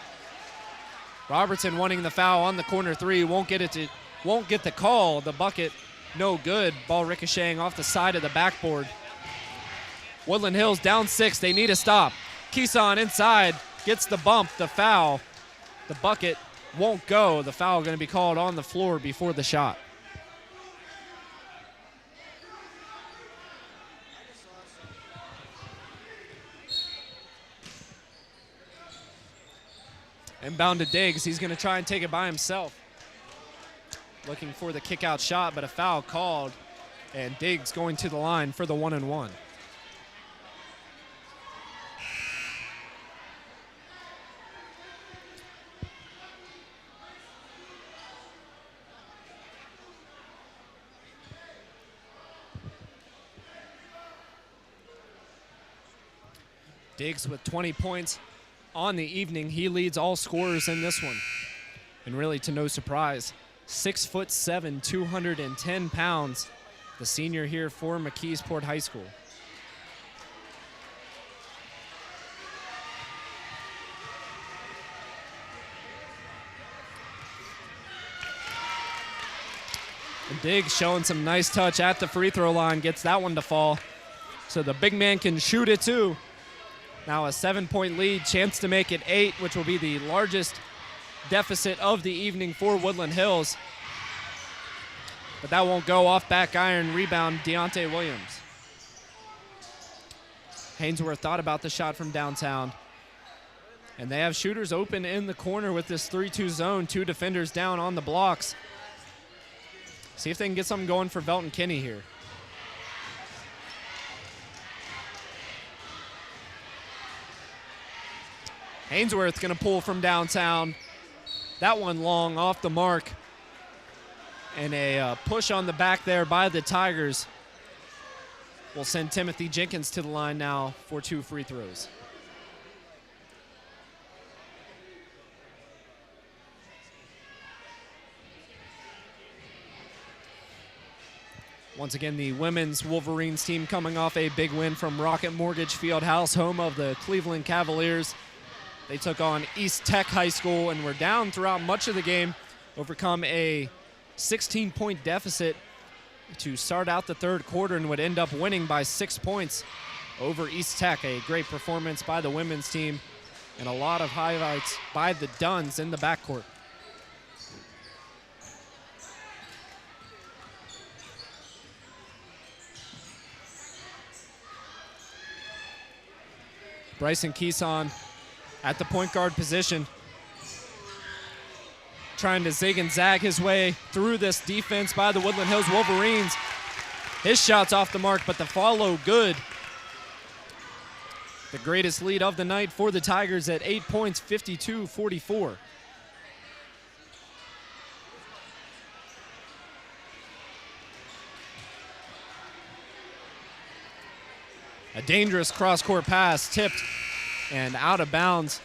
Robertson wanting the foul on the corner 3, won't get the call. The bucket, no good. Ball ricocheting off the side of the backboard. Woodland Hills down 6. They need a stop. Keeson inside, gets the bump, the foul. The bucket won't go. The foul going to be called on the floor before the shot. Inbound to Diggs. He's going to try and take it by himself. Looking for the kick-out shot, but a foul called. And Diggs going to the line for the 1-and-1. Diggs with 20 points on the evening. He leads all scorers in this one. And really to no surprise, 6'7", 210 pounds, the senior here for McKeesport High School. And Diggs showing some nice touch at the free throw line, gets that one to fall. So the big man can shoot it too. Now a 7-point lead, chance to make it 8, which will be the largest deficit of the evening for Woodland Hills. But that won't go. Off back iron rebound, Deontay Williams. Hainsworth thought about the shot from downtown. And they have shooters open in the corner with this 3-2 zone. 2 defenders down on the blocks. See if they can get something going for Velton Kinney here. Hainsworth going to pull from downtown. That one long off the mark. And a push on the back there by the Tigers will send Timothy Jenkins to the line now for 2 free throws. Once again, the women's Wolverines team coming off a big win from Rocket Mortgage Fieldhouse, home of the Cleveland Cavaliers. They took on East Tech High School and were down throughout much of the game, overcome a 16-point deficit to start out the third quarter and would end up winning by 6 points over East Tech. A great performance by the women's team and a lot of highlights by the Duns in the backcourt. Bryson Keeson at the point guard position, trying to zig and zag his way through this defense by the Woodland Hills Wolverines. His shot's off the mark, but the follow good. The greatest lead of the night for the Tigers at 8 points, 52-44. A dangerous cross-court pass, tipped and out of bounds.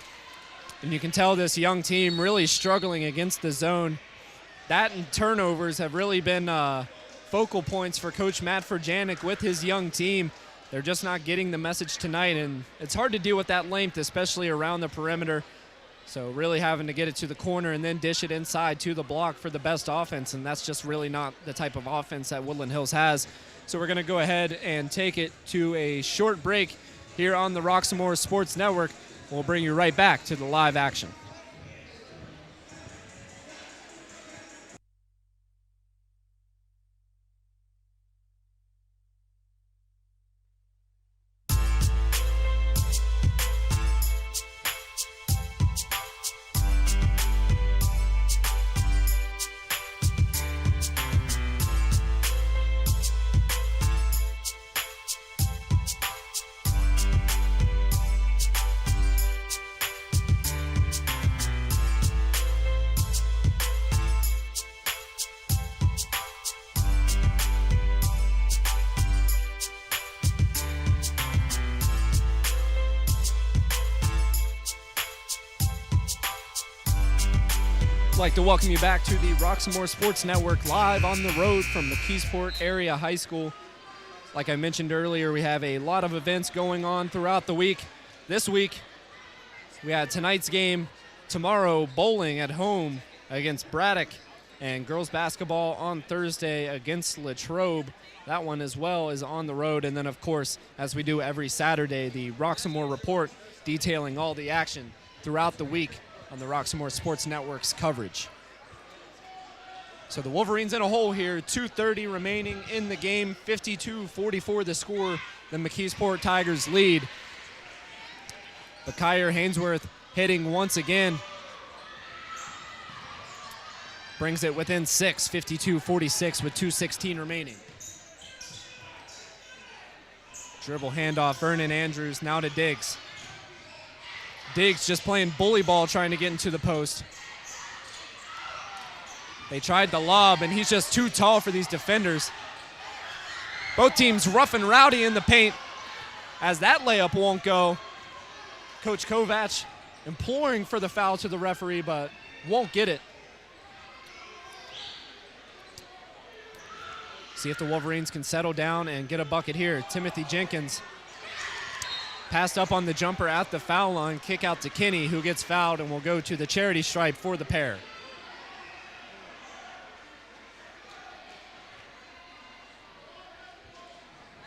And you can tell this young team really struggling against the zone. That and turnovers have really been focal points for Coach Matt Furjanic with his young team. They're just not getting the message tonight, and it's hard to deal with that length, especially around the perimeter. So really having to get it to the corner and then dish it inside to the block for the best offense, and that's just really not the type of offense that Woodland Hills has. So we're going to go ahead and take it to a short break here on the Roxamore Sports Network. We'll bring you right back to the live action. I'd like to welcome you back to the Roxamore Sports Network live on the road from McKeesport Area High School. Like I mentioned earlier, we have a lot of events going on throughout the week. This week, we had tonight's game. Tomorrow, bowling at home against Braddock, and girls basketball on Thursday against Latrobe. That one as well is on the road. And then, of course, as we do every Saturday, the Roxamore Report detailing all the action throughout the week on the Roxamore Sports Network's coverage. So the Wolverines in a hole here, 2:30 remaining in the game, 52-44 the score. The McKeesport Tigers lead. But Kyer Hainsworth hitting once again. Brings it within 6, 52-46 with 2:16 remaining. Dribble handoff, Vernon Andrews now to Diggs. Diggs just playing bully ball, trying to get into the post. They tried the lob, and he's just too tall for these defenders. Both teams rough and rowdy in the paint as that layup won't go. Coach Kovac imploring for the foul to the referee, but won't get it. See if the Wolverines can settle down and get a bucket here. Timothy Jenkins passed up on the jumper at the foul line. Kick out to Kinney, who gets fouled and will go to the charity stripe for the pair.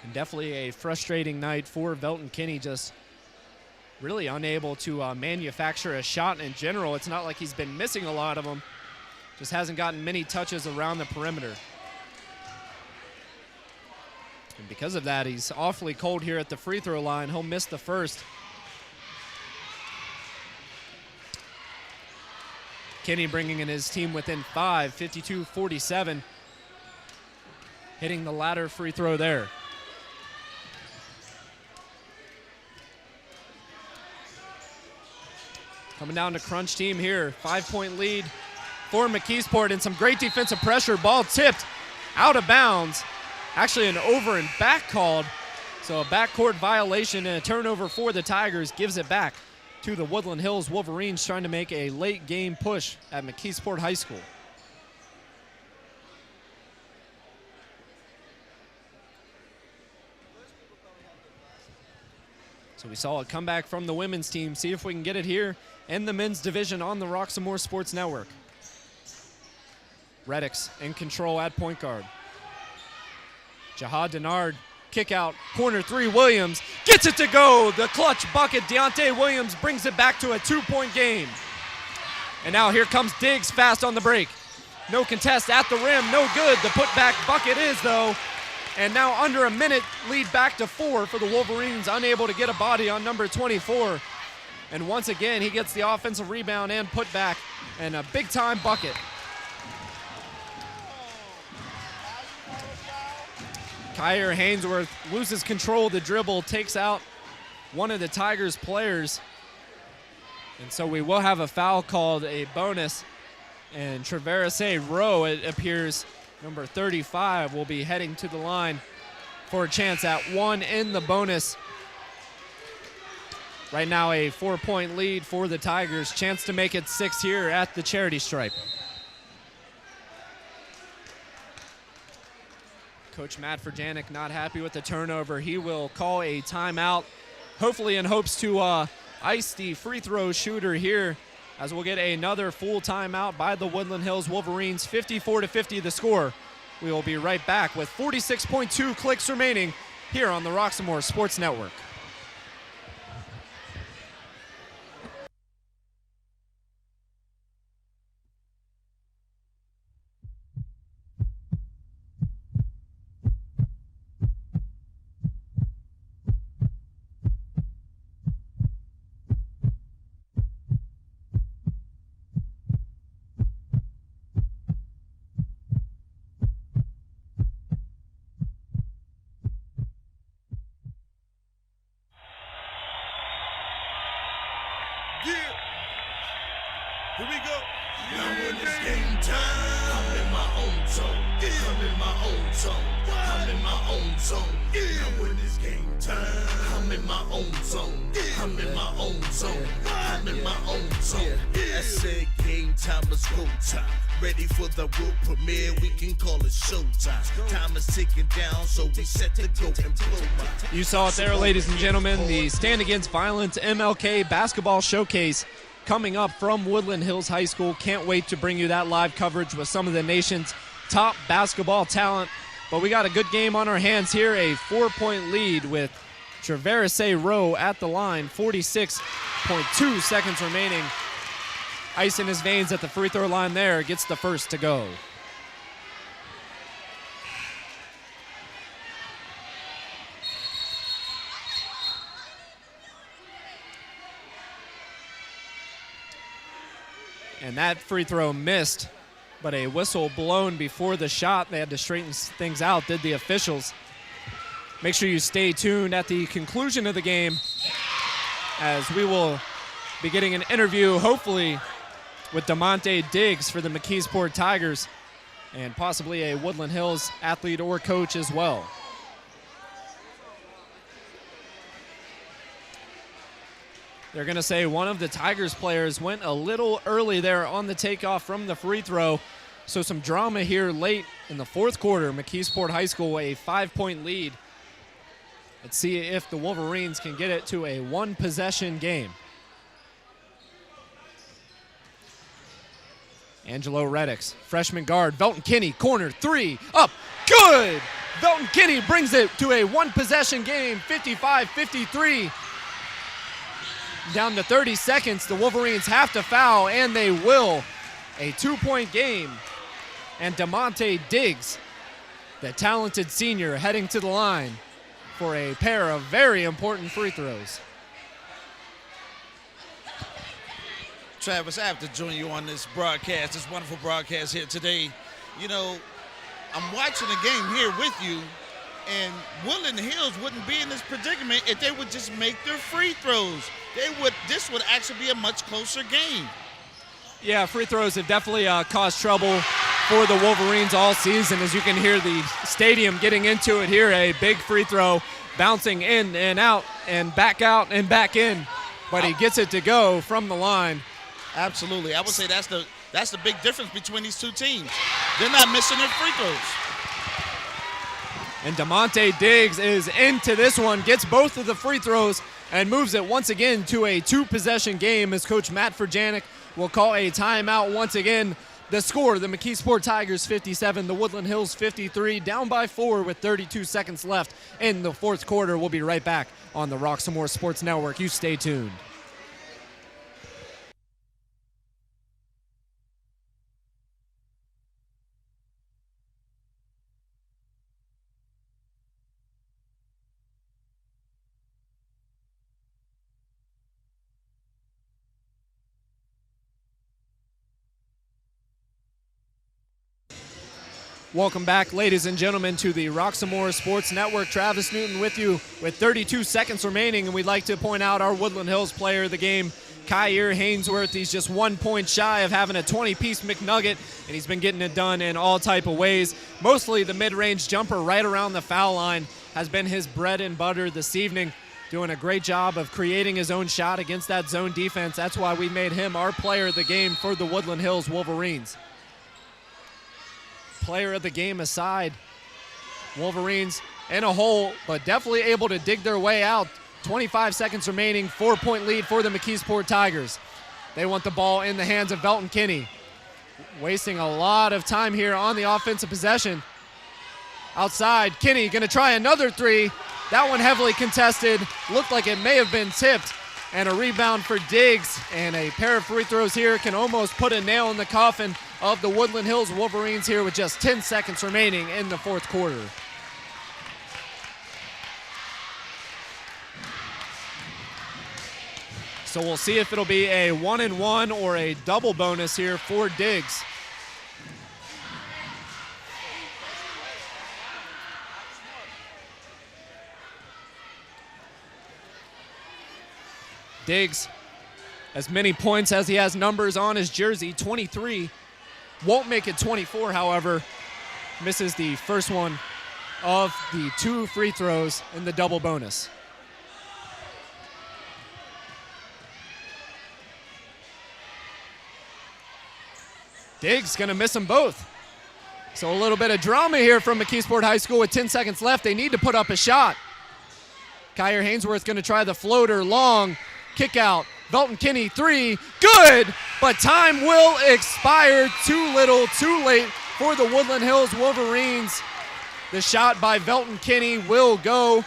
And definitely a frustrating night for Velton Kinney, just really unable to manufacture a shot in general. It's not like he's been missing a lot of them. Just hasn't gotten many touches around the perimeter. And because of that, he's awfully cold here at the free throw line. He'll miss the first. Kinney bringing in his team within 5, 52-47. Hitting the ladder free throw there. Coming down to crunch team here. 5-point lead for McKeesport and some great defensive pressure. Ball tipped out of bounds. Actually an over and back called. So a backcourt violation and a turnover for the Tigers gives it back to the Woodland Hills Wolverines, trying to make a late game push at McKeesport High School. So we saw a comeback from the women's team. See if we can get it here in the men's division on the Roxamore Sports Network. Reddix in control at point guard. Jahad Denard, kick out, corner three, Williams gets it to go. The clutch bucket, Deontay Williams brings it back to a 2-point game. And now here comes Diggs fast on the break. No contest at the rim, no good. The putback bucket is though. And now under a minute, lead back to 4 for the Wolverines, unable to get a body on number 24. And once again, he gets the offensive rebound and putback and a big time bucket. Kyer Hainsworth loses control of the dribble, takes out one of the Tigers players. And so we will have a foul called, a bonus. And Traverse Rowe, it appears, number 35, will be heading to the line for a chance at 1 in the bonus. Right now a 4-point lead for the Tigers. Chance to make it 6 here at the charity stripe. Coach Matt Furjanic not happy with the turnover. He will call a timeout, hopefully in hopes to ice the free throw shooter here, as we'll get another full timeout by the Woodland Hills Wolverines. 54-50 the score. We will be right back with 46.2 clicks remaining here on the Roxamore Sports Network. Here we go. Now when it's game time, I'm in my own zone. I'm in my own zone. I'm in my own zone. Now when it's game time, I'm in my own zone. I'm in my own zone. I'm in my own zone. I said game time, let's go time. Ready for the world premiere, we can call it showtime. Time is ticking down, so we set to go and blow my. You saw it there, ladies and gentlemen, the Stand Against Violence MLK Basketball Showcase coming up from Woodland Hills High School. Can't wait to bring you that live coverage with some of the nation's top basketball talent. But we got a good game on our hands here, a 4-point lead with Traverse Rowe at the line, 46.2 seconds remaining. Ice in his veins at the free throw line there, gets the first to go. And that free throw missed, but a whistle blown before the shot. They had to straighten things out, did the officials. Make sure you stay tuned at the conclusion of the game, as we will be getting an interview, hopefully, with DeMonte Diggs for the McKeesport Tigers, and possibly a Woodland Hills athlete or coach as well. They're going to say one of the Tigers players went a little early there on the takeoff from the free throw. So some drama here late in the fourth quarter. McKeesport High School a 5-point lead. Let's see if the Wolverines can get it to a 1-possession game. Angelo Reddix, freshman guard. Velton Kinney, corner three, up, good! Velton Kinney brings it to a 1-possession game, 55-53. Down to 30 seconds, the Wolverines have to foul, and they will. A 2-point game. And DeMonte Diggs the talented senior heading to the line for a pair of very important free throws. Travis, I have to join you on this broadcast, this wonderful broadcast here today. You know, I'm watching the game here with you, and Woodland Hills wouldn't be in this predicament if they would just make their free throws. This would actually be a much closer game. Yeah, free throws have definitely caused trouble for the Wolverines all season. As you can hear the stadium getting into it here, a big free throw bouncing in and out and back in, but he gets it to go from the line. Absolutely. I would say that's the big difference between these two teams. They're not missing their free throws. And DeMonte Diggs is into this one, gets both of the free throws, and moves it once again to a two-possession game as Coach Matt Furjanic will call a timeout once again. The score, the McKeesport Tigers 57, the Woodland Hills 53, down by 4 with 32 seconds left in the fourth quarter. We'll be right back on the Roxamore Sports Network. You stay tuned. Welcome back, ladies and gentlemen, to the Roxamore Sports Network. Travis Newton with you with 32 seconds remaining, and we'd like to point out our Woodland Hills player of the game, Kyer Hainsworth. He's just 1 point shy of having a 20-piece McNugget, and he's been getting it done in all type of ways. Mostly the mid-range jumper right around the foul line has been his bread and butter this evening, doing a great job of creating his own shot against that zone defense. That's why we made him our player of the game for the Woodland Hills Wolverines. Player of the game aside, Wolverines in a hole, but definitely able to dig their way out. 25 seconds remaining, 4-point lead for the McKeesport Tigers. They want the ball in the hands of Belton Kinney. Wasting a lot of time here on the offensive possession. Outside, Kinney gonna try another three. That one heavily contested. Looked like it may have been tipped. And a rebound for Diggs, and a pair of free throws here can almost put a nail in the coffin of the Woodland Hills Wolverines here with just 10 seconds remaining in the fourth quarter. So we'll see if it'll be a 1-and-1 or a double bonus here for Diggs. Diggs, as many points as he has numbers on his jersey, 23. Won't make it 24, however. Misses the first one of the two free throws in the double bonus. Diggs gonna miss them both. So a little bit of drama here from McKeesport High School with 10 seconds left. They need to put up a shot. Kyer Hainsworth gonna try the floater long. Kick out. Belton Kinney, three. Good, but time will expire. Too little, too late for the Woodland Hills Wolverines. The shot by Belton Kinney will go.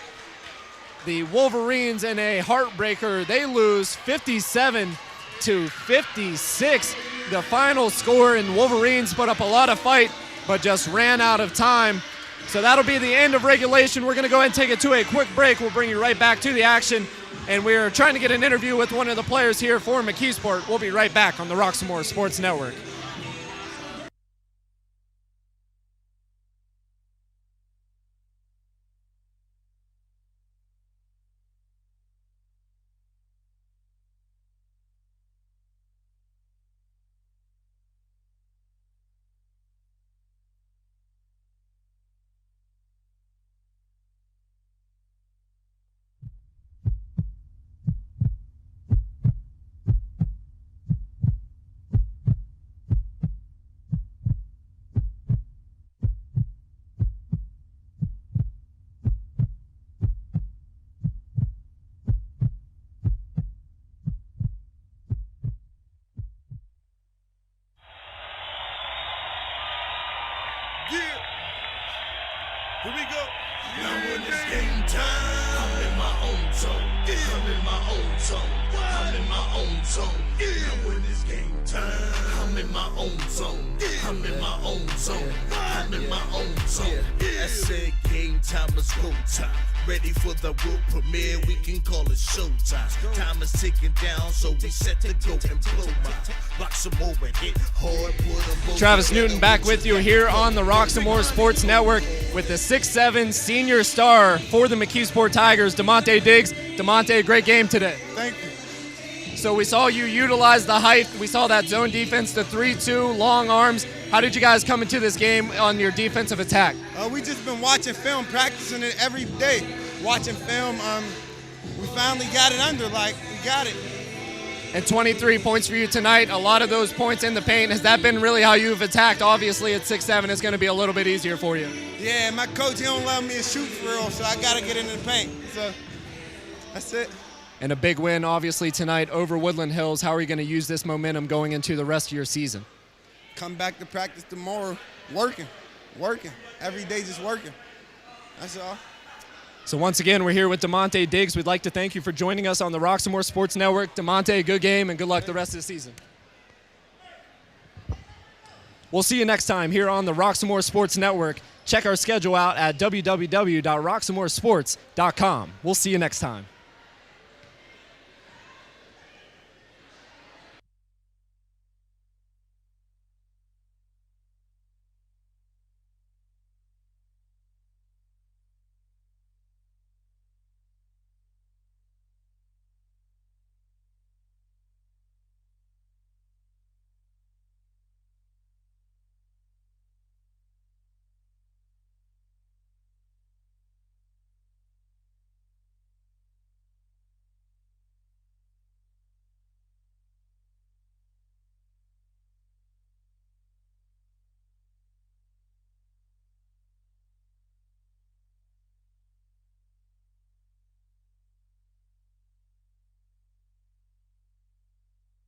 The Wolverines in a heartbreaker. They lose 57-56. The final score, and Wolverines put up a lot of fight, but just ran out of time. So that'll be the end of regulation. We're going to go ahead and take it to a quick break. We'll bring you right back to the action. And we're trying to get an interview with one of the players here for McKeesport. We'll be right back on the Roxamore Sports Network. Here we go. Now when it's game time, I'm in my own zone. Yeah. I'm in my own zone. I'm in my own zone. Now when it's game time, I'm in my own zone. I'm in my own zone. I'm in my own zone. I said game time is go time. Ready for the world premiere, we can call it showtime. Time is ticking down, so we set to go and blow my rock some more and hit hard. Put 'em both Travis together. Newton back with you here on the Roxamore Sports Network with the 6'7" senior star for the McKeesport Tigers, DeMonte Diggs. DeMonte, great game today. Thank you. So we saw you utilize the height. We saw that zone defense, the 3-2, long arms. How did you guys come into this game on your defensive attack? We just been watching film, practicing it every day. Watching film, we finally got it under, we got it. And 23 points for you tonight. A lot of those points in the paint. Has that been really how you've attacked? Obviously at 6'7", it's going to be a little bit easier for you. Yeah, my coach, he don't allow me to shoot for real, so I got to get into the paint. So that's it. And a big win, obviously, tonight over Woodland Hills. How are you going to use this momentum going into the rest of your season? Come back to practice tomorrow, working. Every day just working. That's all. So once again, we're here with DeMonte Diggs. We'd like to thank you for joining us on the Roxamore Sports Network. DeMonte, good game and good luck the rest of the season. We'll see you next time here on the Roxamore Sports Network. Check our schedule out at www.roxamoresports.com. We'll see you next time.